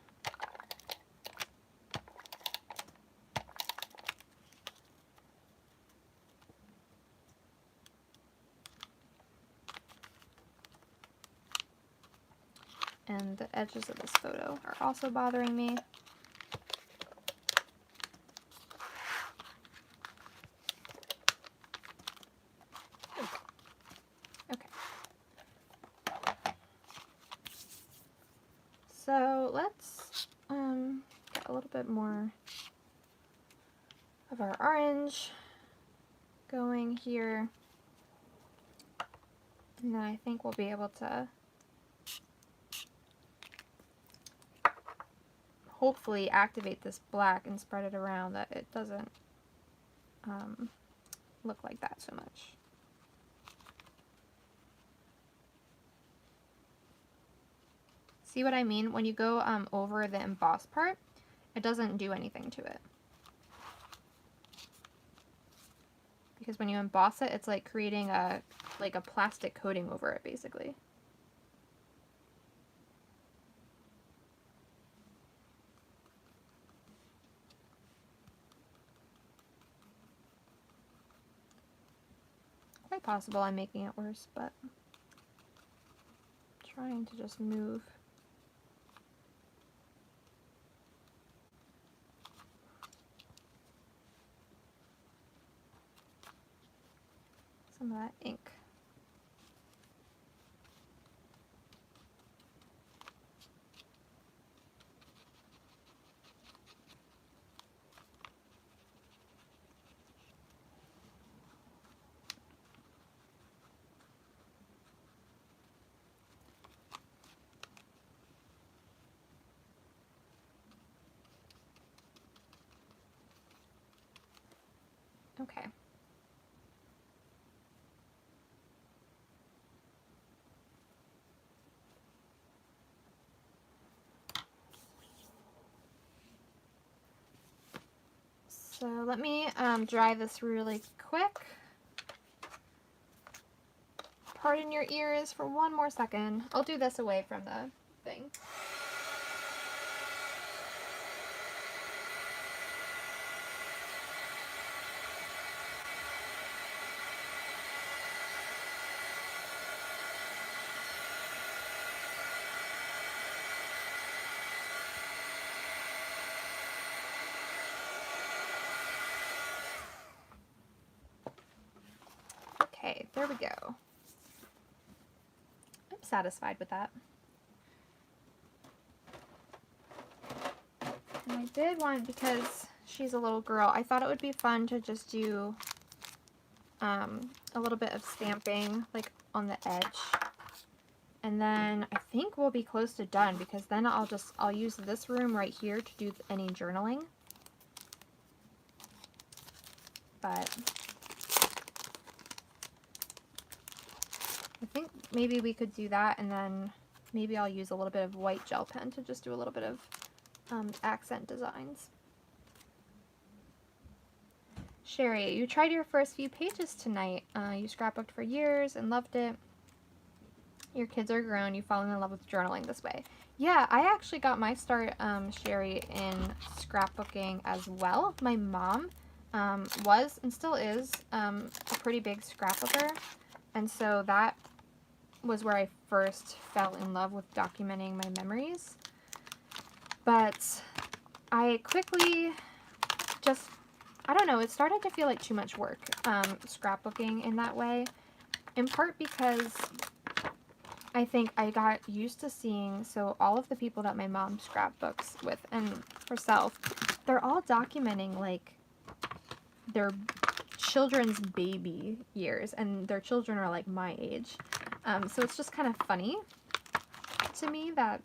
And the edges of this photo are also bothering me. Okay. So let's get a little bit more of our orange going here. And then I think we'll be able to hopefully activate this black and spread it around that it doesn't look like that so much. See what I mean? When you go over the emboss part, it doesn't do anything to it. Because when you emboss it, it's like creating a plastic coating over it, basically. Quite possible I'm making it worse, but I'm trying to just move. Some of that ink. Okay. So let me dry this really quick. Pardon your ears for one more second. I'll do this away from the thing. Okay, there we go. I'm satisfied with that. And I did want, because she's a little girl, I thought it would be fun to just do a little bit of stamping like on the edge. And then I think we'll be close to done, because then I'll use this room right here to do any journaling. But I think maybe we could do that, and then maybe I'll use a little bit of white gel pen to just do a little bit of accent designs. Sherry, you tried your first few pages tonight. You scrapbooked for years and loved it. Your kids are grown. You've fallen in love with journaling this way. Yeah, I actually got my start, Sherry, in scrapbooking as well. My mom was and still is a pretty big scrapbooker, and so that was where I first fell in love with documenting my memories. But I quickly just, I don't know, it started to feel like too much work, scrapbooking in that way, in part because I think I got used to seeing, so all of the people that my mom scrapbooks with and herself, they're all documenting like their children's baby years, and their children are like my age. So it's just kind of funny to me that,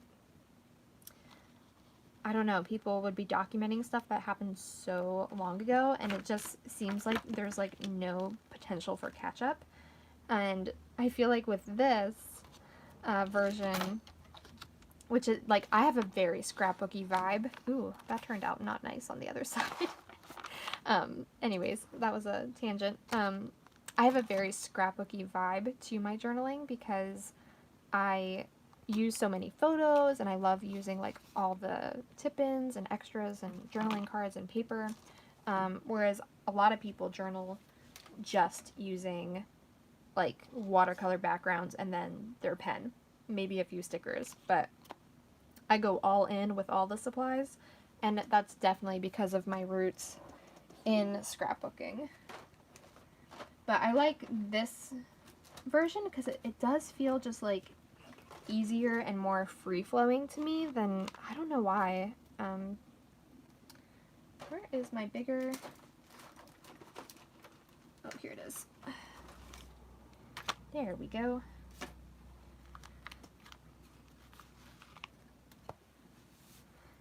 I don't know, people would be documenting stuff that happened so long ago, and it just seems like there's like no potential for catch up. And I feel like with this version, which is like, I have a very scrapbooky vibe. Ooh, that turned out not nice on the other side. Anyways, that was a tangent. I have a very scrapbooky vibe to my journaling because I use so many photos, and I love using like all the tip-ins and extras and journaling cards and paper, whereas a lot of people journal just using like watercolor backgrounds and then their pen, maybe a few stickers, but I go all in with all the supplies, and that's definitely because of my roots in scrapbooking. But I like this version because it does feel just like easier and more free-flowing to me than, I don't know why. Where is my bigger, oh, here it is. There we go.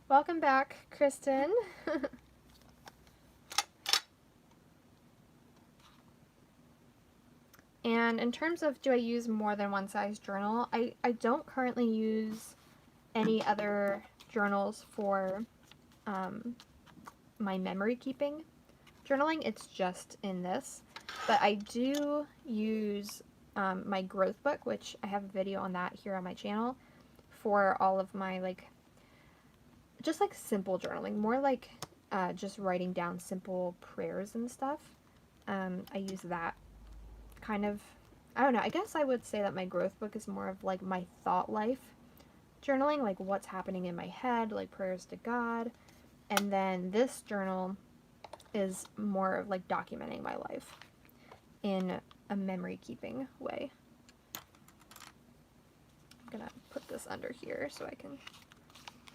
Welcome back, Kristen. And in terms of do I use more than one size journal, I don't currently use any other journals for my memory keeping journaling. It's just in this. But I do use my growth book, which I have a video on that here on my channel, for all of my just simple journaling, more like just writing down simple prayers and stuff. I use that kind of, I don't know, I guess I would say that my growth book is more of like my thought life journaling, like what's happening in my head, like prayers to God. And then this journal is more of like documenting my life in a memory keeping way. I'm gonna put this under here so I can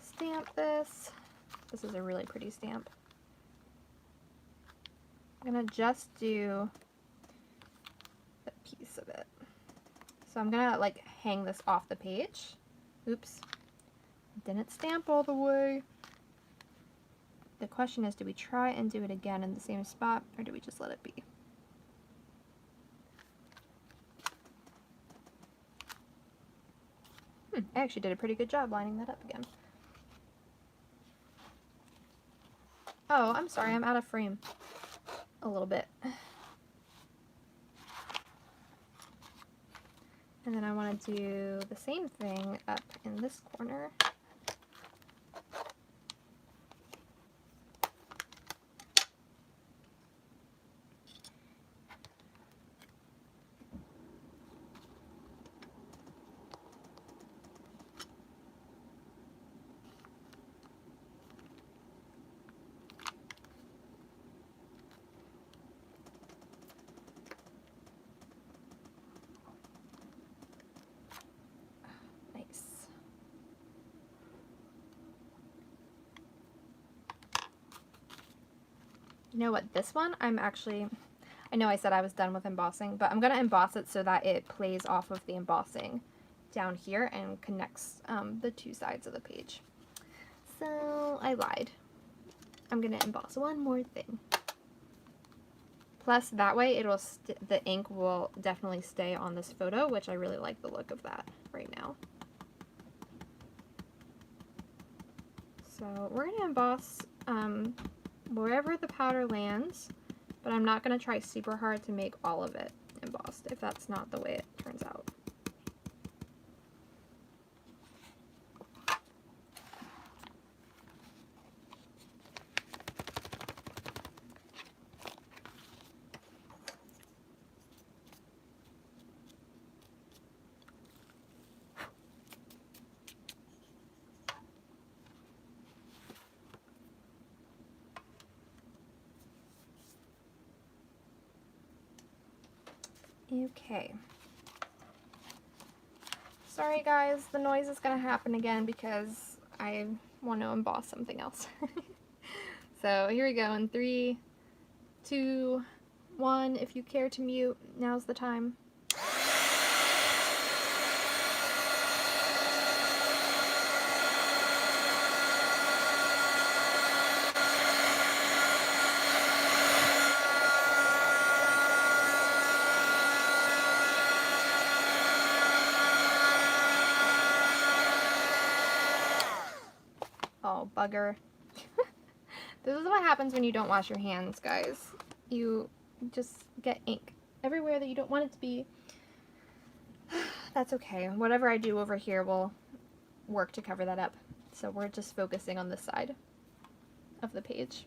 stamp this. This is a really pretty stamp. I'm gonna just do a piece of it. So I'm gonna like hang this off the page. Oops, didn't stamp all the way. The question is, do we try and do it again in the same spot, or do we just let it be? I actually did a pretty good job lining that up again. Oh, I'm sorry, I'm out of frame a little bit. And then I want to do the same thing up in this corner. You know what, this one I know I said I was done with embossing, but I'm going to emboss it so that it plays off of the embossing down here and connects the two sides of the page. So I lied. I'm going to emboss one more thing. Plus that way it'll the ink will definitely stay on this photo, which I really like the look of that right now. So we're going to emboss wherever the powder lands, but I'm not going to try super hard to make all of it embossed if that's not the way it turns out. Okay. Sorry guys, the noise is going to happen again because I want to emboss something else. So here we go in 3, 2, 1. If you care to mute, now's the time. Oh, bugger. This is what happens when you don't wash your hands, guys. You just get ink everywhere that you don't want it to be. That's okay. Whatever I do over here will work to cover that up. So we're just focusing on this side of the page.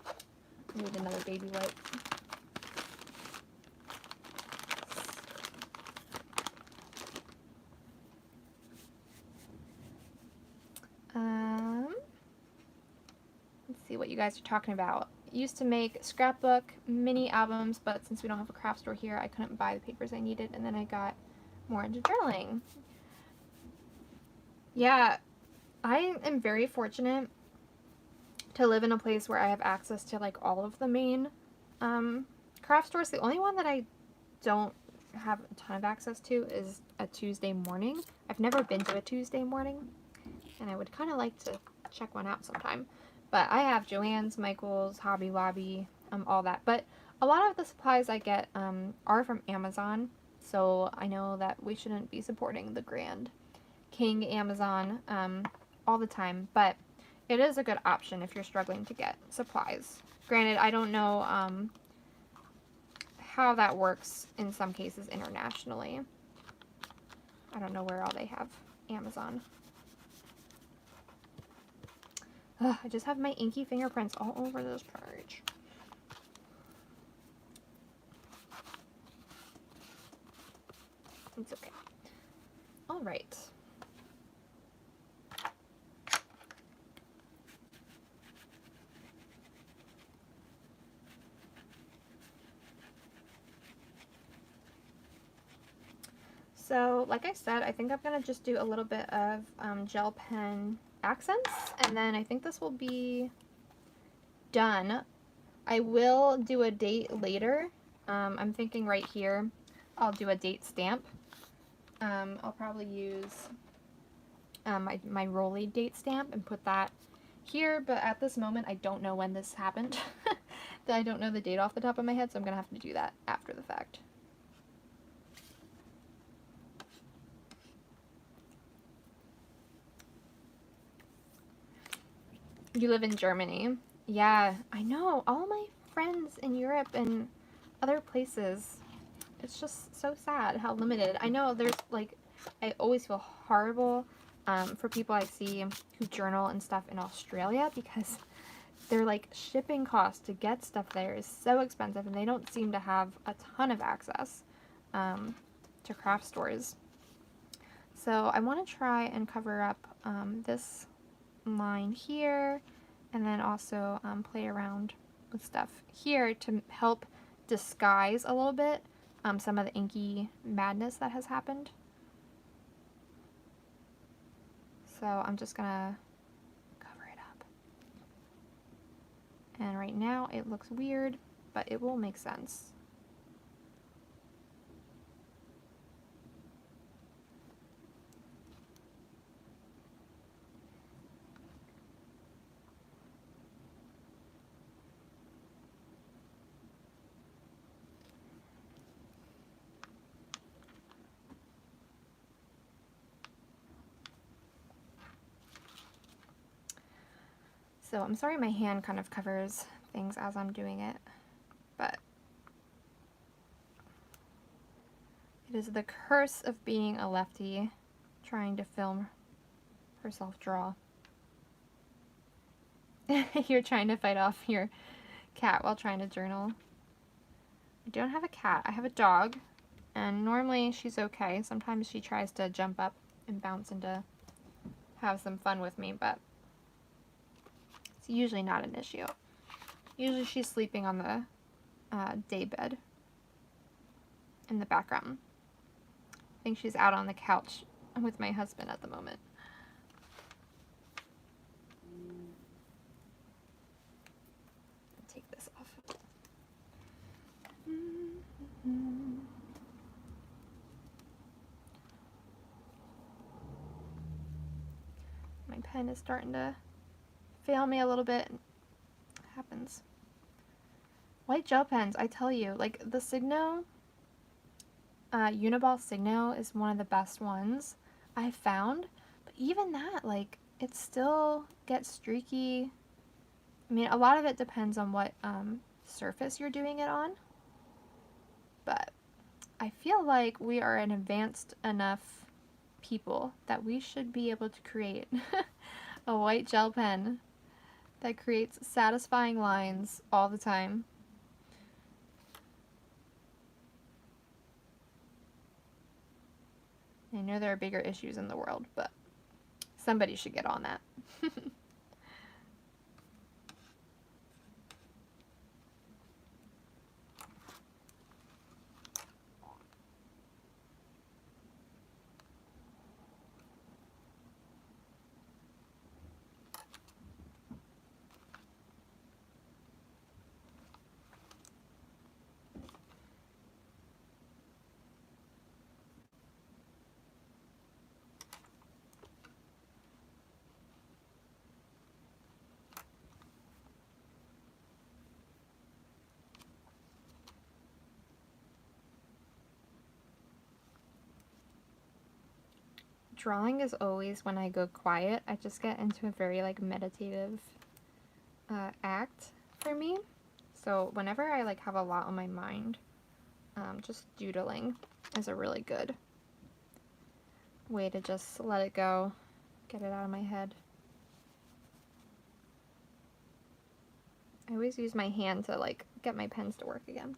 I need another baby wipe. Let's see what you guys are talking about. Used to make scrapbook mini albums, but since we don't have a craft store here, I couldn't buy the papers I needed, and then I got more into journaling. Yeah, I am very fortunate to live in a place where I have access to like all of the main craft stores. The only one that I don't have a ton of access to is a Tuesday morning. I've never been to a Tuesday morning, and I would kind of like to check one out sometime. But I have Joann's, Michael's, Hobby Lobby, all that. But A lot of the supplies I get are from Amazon, so I know that we shouldn't be supporting the Grand King Amazon all the time, but it is a good option if you're struggling to get supplies. Granted, I don't know how that works in some cases internationally. I don't know where all they have Amazon. Ugh, I just have my inky fingerprints all over this page. It's okay. All right. So, like I said, I think I'm going to just do a little bit of gel pen accents, and then I think this will be done. I will do a date later. I'm thinking right here, I'll do a date stamp. I'll probably use my Rolly date stamp and put that here, but at this moment, I don't know when this happened. I don't know the date off the top of my head, so I'm going to have to do that after the fact. You live in Germany. Yeah, I know. All my friends in Europe and other places, it's just so sad how limited. I know there's like, I always feel horrible for people I see who journal and stuff in Australia because their like shipping cost to get stuff there is so expensive and they don't seem to have a ton of access to craft stores. So I want to try and cover up this line here, and then also play around with stuff here to help disguise a little bit some of the inky madness that has happened. So I'm just gonna cover it up. And right now it looks weird, but it will make sense. So I'm sorry my hand kind of covers things as I'm doing it, but it is the curse of being a lefty trying to film herself draw. You're trying to fight off your cat while trying to journal. I don't have a cat, I have a dog, and normally she's okay. Sometimes she tries to jump up and bounce and to have some fun with me, but it's usually not an issue. Usually she's sleeping on the day bed in the background. I think she's out on the couch with my husband at the moment. Take this off. My pen is starting to fail me a little bit. It happens. White gel pens, I tell you, like the Signo, Uniball Signo is one of the best ones I found, but even that, like, it still gets streaky. I mean, a lot of it depends on what surface you're doing it on, but I feel like we are an advanced enough people that we should be able to create a white gel pen that creates satisfying lines all the time. I know there are bigger issues in the world, but somebody should get on that. drawing is always when I go quiet. I just get into a very like meditative act for me. So whenever I like have a lot on my mind, just doodling is a really good way to just let it go, get it out of my head. I always use my hand to like get my pens to work again.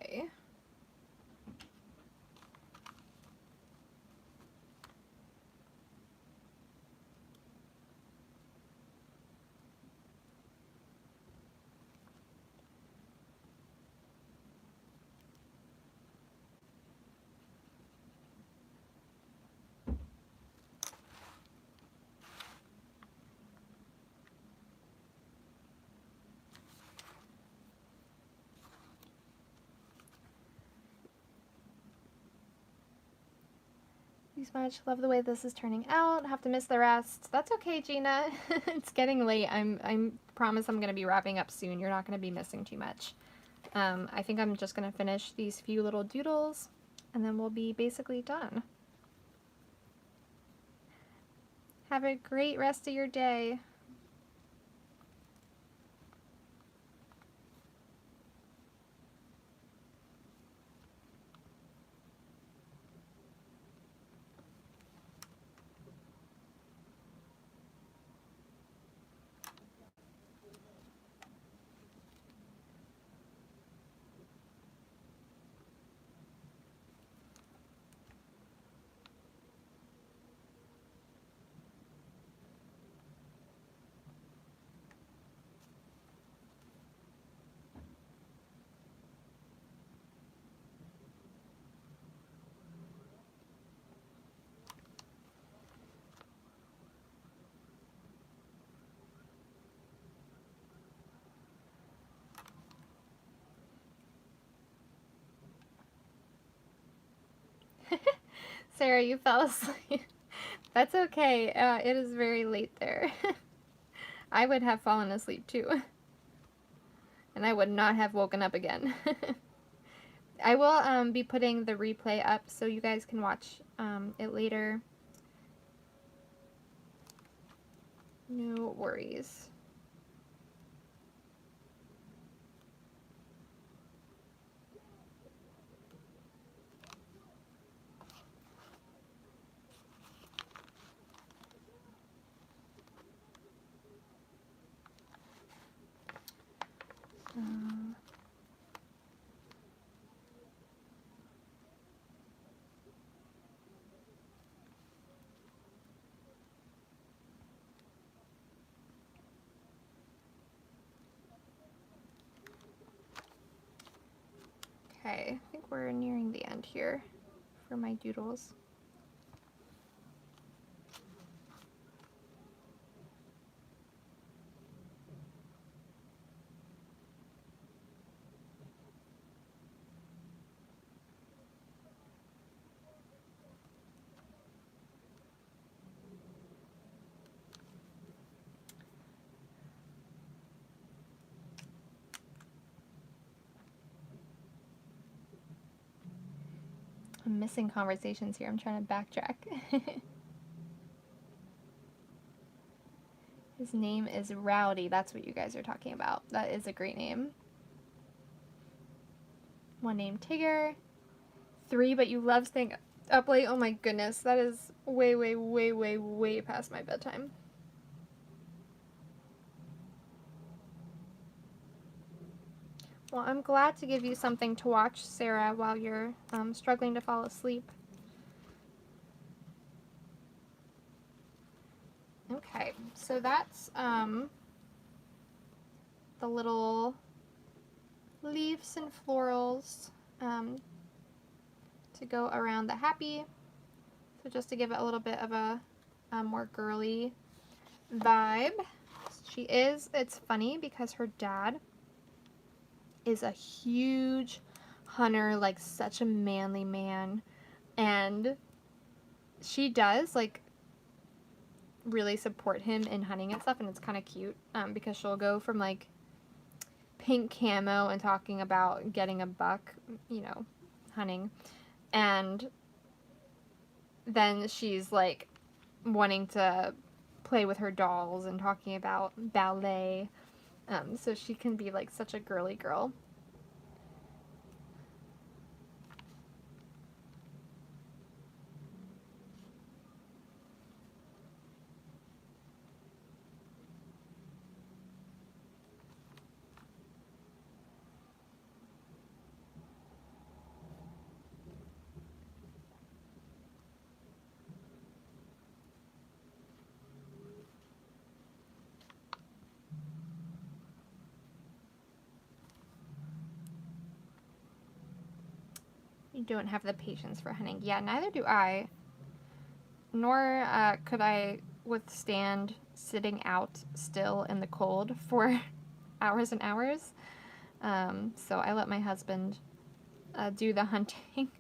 Okay. Thanks much. Love the way this is turning out. Have to miss the rest. That's okay, Gina. It's getting late. I'm promise I'm gonna be wrapping up soon. You're not gonna be missing too much. I think I'm just gonna finish these few little doodles and then we'll be basically done. Have a great rest of your day. Sarah, you fell asleep. That's okay. It is very late there. I would have fallen asleep too. And I would not have woken up again. I will be putting the replay up so you guys can watch it later. No worries. Okay, I think we're nearing the end here for my doodles. I'm missing conversations here. I'm trying to backtrack. His name is Rowdy. That's what you guys are talking about. That is a great name. One named Tigger. 3, but you love staying up late. Oh my goodness. That is way, way, way, way, way past my bedtime. Well, I'm glad to give you something to watch, Sarah, while you're struggling to fall asleep. I'm so that's the little leaves and florals to go around the happy. So just to give it a little bit of a more girly vibe. It's funny because her dad is a huge hunter, like such a manly man, and she does like really support him in hunting and stuff, and it's kind of cute because she'll go from like pink camo and talking about getting a buck, you know, hunting, and then she's like wanting to play with her dolls and talking about ballet. So she can be like such a girly girl. You don't have the patience for hunting. Yeah, neither do I. Nor could I withstand sitting out still in the cold for hours and hours. So I let my husband do the hunting.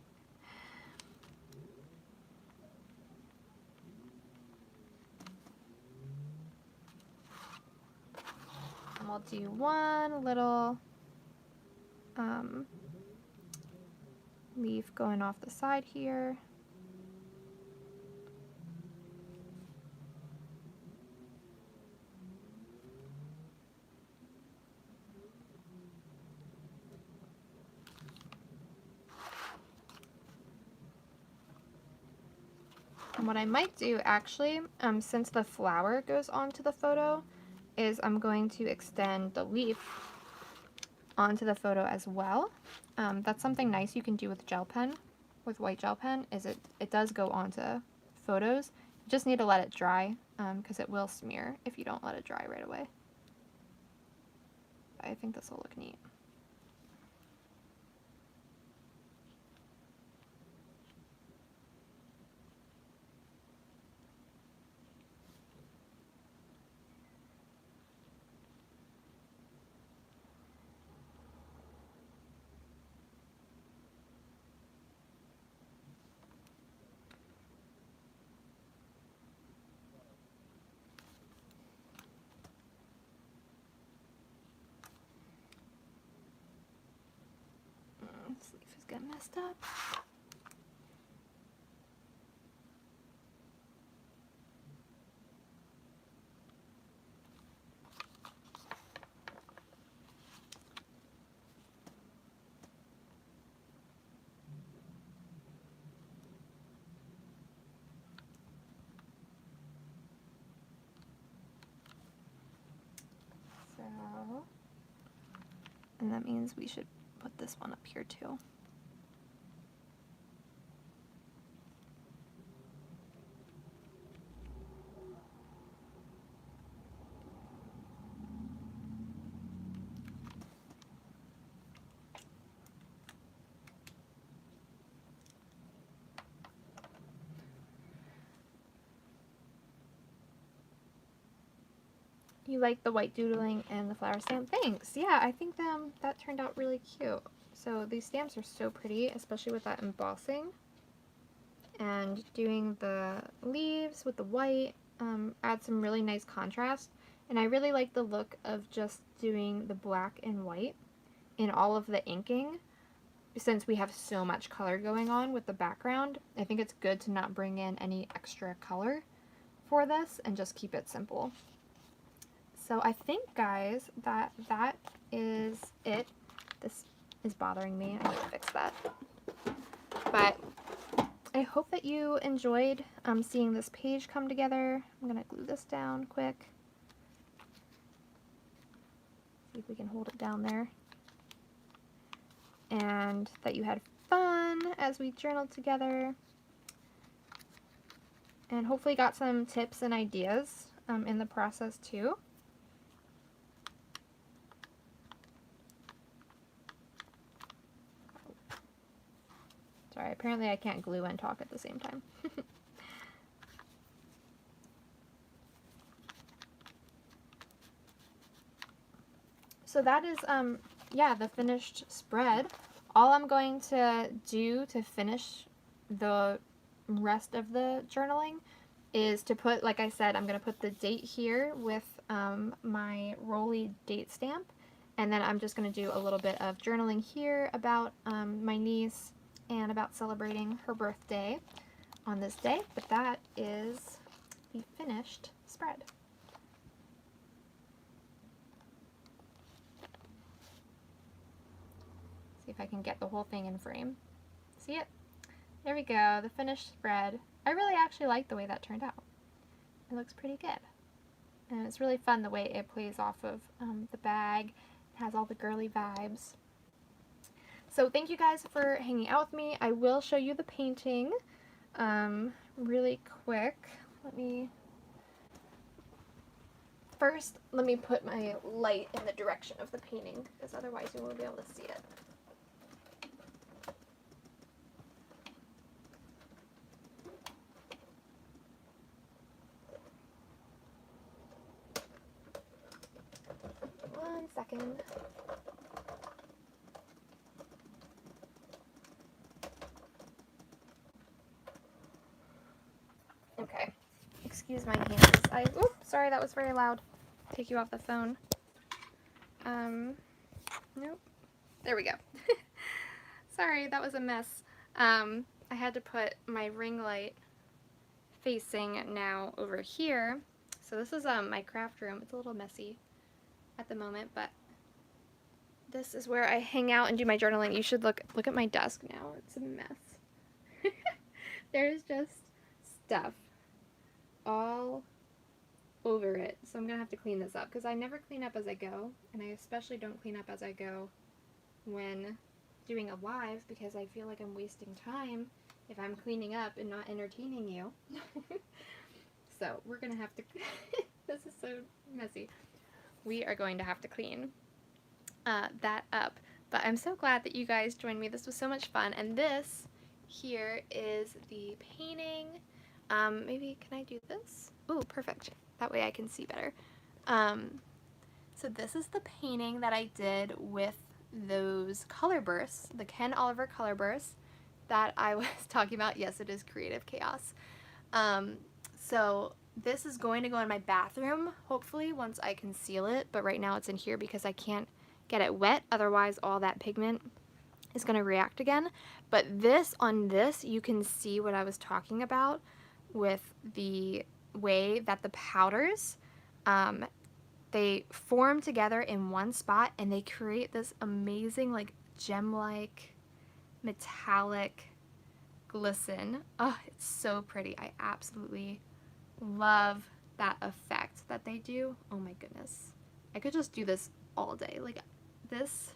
And we'll do one little leaf going off the side here. And what I might do actually, since the flower goes onto the photo, is I'm going to extend the leaf onto the photo as well. That's something nice you can do with gel pen, with white gel pen, is it does go onto photos. You just need to let it dry, because it will smear if you don't let it dry right away. I think this will look neat. This leaf is getting messed up. So, and that means we should put this one up here too. You like the white doodling and the flower stamp? Thanks. Yeah, I think that turned out really cute. So these stamps are so pretty, especially with that embossing. And doing the leaves with the white adds some really nice contrast. And I really like the look of just doing the black and white in all of the inking. Since we have so much color going on with the background, I think it's good to not bring in any extra color for this and just keep it simple. So I think, guys, that is it. This is bothering me. I need to fix that. But I hope that you enjoyed seeing this page come together. I'm going to glue this down quick. See if we can hold it down there. And that you had fun as we journaled together. And hopefully got some tips and ideas in the process too. Sorry, apparently I can't glue and talk at the same time. So that is, yeah, the finished spread. All I'm going to do to finish the rest of the journaling is to put, like I said, I'm going to put the date here with my Rolly date stamp. And then I'm just going to do a little bit of journaling here about my niece and about celebrating her birthday on this day. But that is the finished spread. See if I can get the whole thing in frame. See it? There we go, the finished spread. I really actually like the way that turned out. It looks pretty good. And it's really fun the way it plays off of the bag. It has all the girly vibes. So thank you guys for hanging out with me. I will show you the painting really quick. First, let me put my light in the direction of the painting, because otherwise you won't be able to see it. One second. Okay. Excuse my hands. Oops, sorry, that was very loud. Take you off the phone. Nope. There we go. Sorry, that was a mess. I had to put my ring light facing now over here. So this is my craft room. It's a little messy at the moment, but this is where I hang out and do my journaling. You should look at my desk now. It's a mess. There's just stuff all over it. So I'm gonna have to clean this up because I never clean up as I go, and I especially don't clean up as I go when doing a live because I feel like I'm wasting time if I'm cleaning up and not entertaining you. So we're gonna have to this is so messy. We are going to have to clean that up. But I'm so glad that you guys joined me. This was so much fun. And this here is the painting. Maybe can I do this? Oh, perfect. That way I can see better. So this is the painting that I did with those color bursts, the Ken Oliver color bursts that I was talking about. Yes, it is creative chaos. So this is going to go in my bathroom, hopefully, once I can seal it. But right now it's in here because I can't get it wet. Otherwise, all that pigment is going to react again. But on this, you can see what I was talking about with the way that the powders, they form together in one spot and they create this amazing, like, gem-like, metallic glisten. Oh, it's so pretty. I absolutely love that effect that they do. Oh my goodness. I could just do this all day. Like, this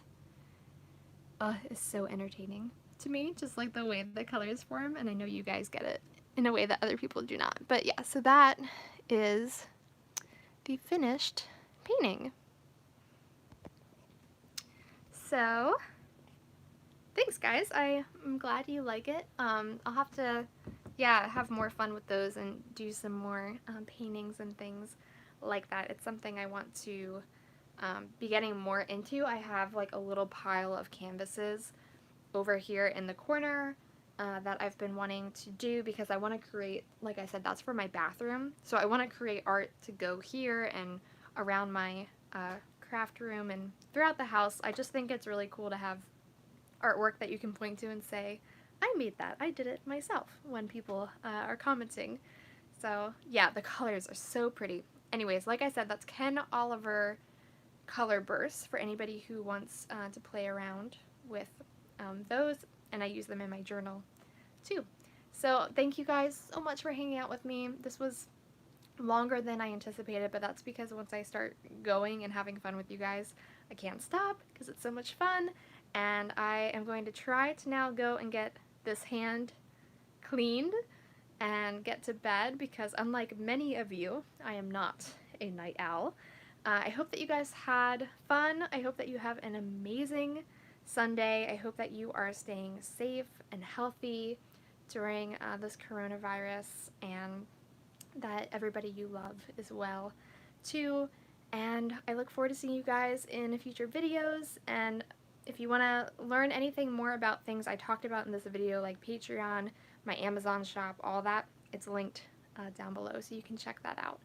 is so entertaining to me, just like the way the colors form, and I know you guys get it in a way that other people do not. But yeah, so that is the finished painting. So thanks guys, I'm glad you like it. I'll have to have more fun with those and do some more paintings and things like that. It's something I want to be getting more into. I have like a little pile of canvases over here in the corner that I've been wanting to do because I want to create, like I said, that's for my bathroom. So I want to create art to go here and around my craft room and throughout the house. I just think it's really cool to have artwork that you can point to and say, I made that, I did it myself, when people are commenting. So yeah, the colors are so pretty. Anyways, like I said, that's Ken Oliver color bursts for anybody who wants to play around with those, and I use them in my journal too. So thank you guys so much for hanging out with me. This was longer than I anticipated, but that's because once I start going and having fun with you guys, I can't stop because it's so much fun. And I am going to try to now go and get this hand cleaned and get to bed because unlike many of you, I am not a night owl. I hope that you guys had fun. I hope that you have an amazing Sunday. I hope that you are staying safe and healthy during this coronavirus, and that everybody you love is well too. And I look forward to seeing you guys in future videos. And if you want to learn anything more about things I talked about in this video, like Patreon, my Amazon shop, all that, it's linked down below, so you can check that out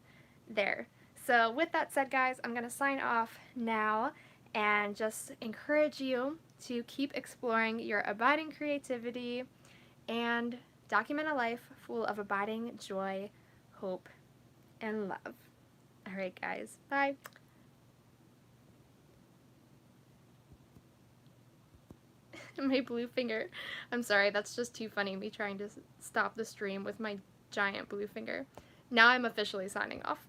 there. So with that said, guys, I'm going to sign off now and just encourage you to keep exploring your abiding creativity and document a life full of abiding joy, hope, and love. All right, guys. Bye. My blue finger. I'm sorry, that's just too funny, me trying to stop the stream with my giant blue finger. Now I'm officially signing off.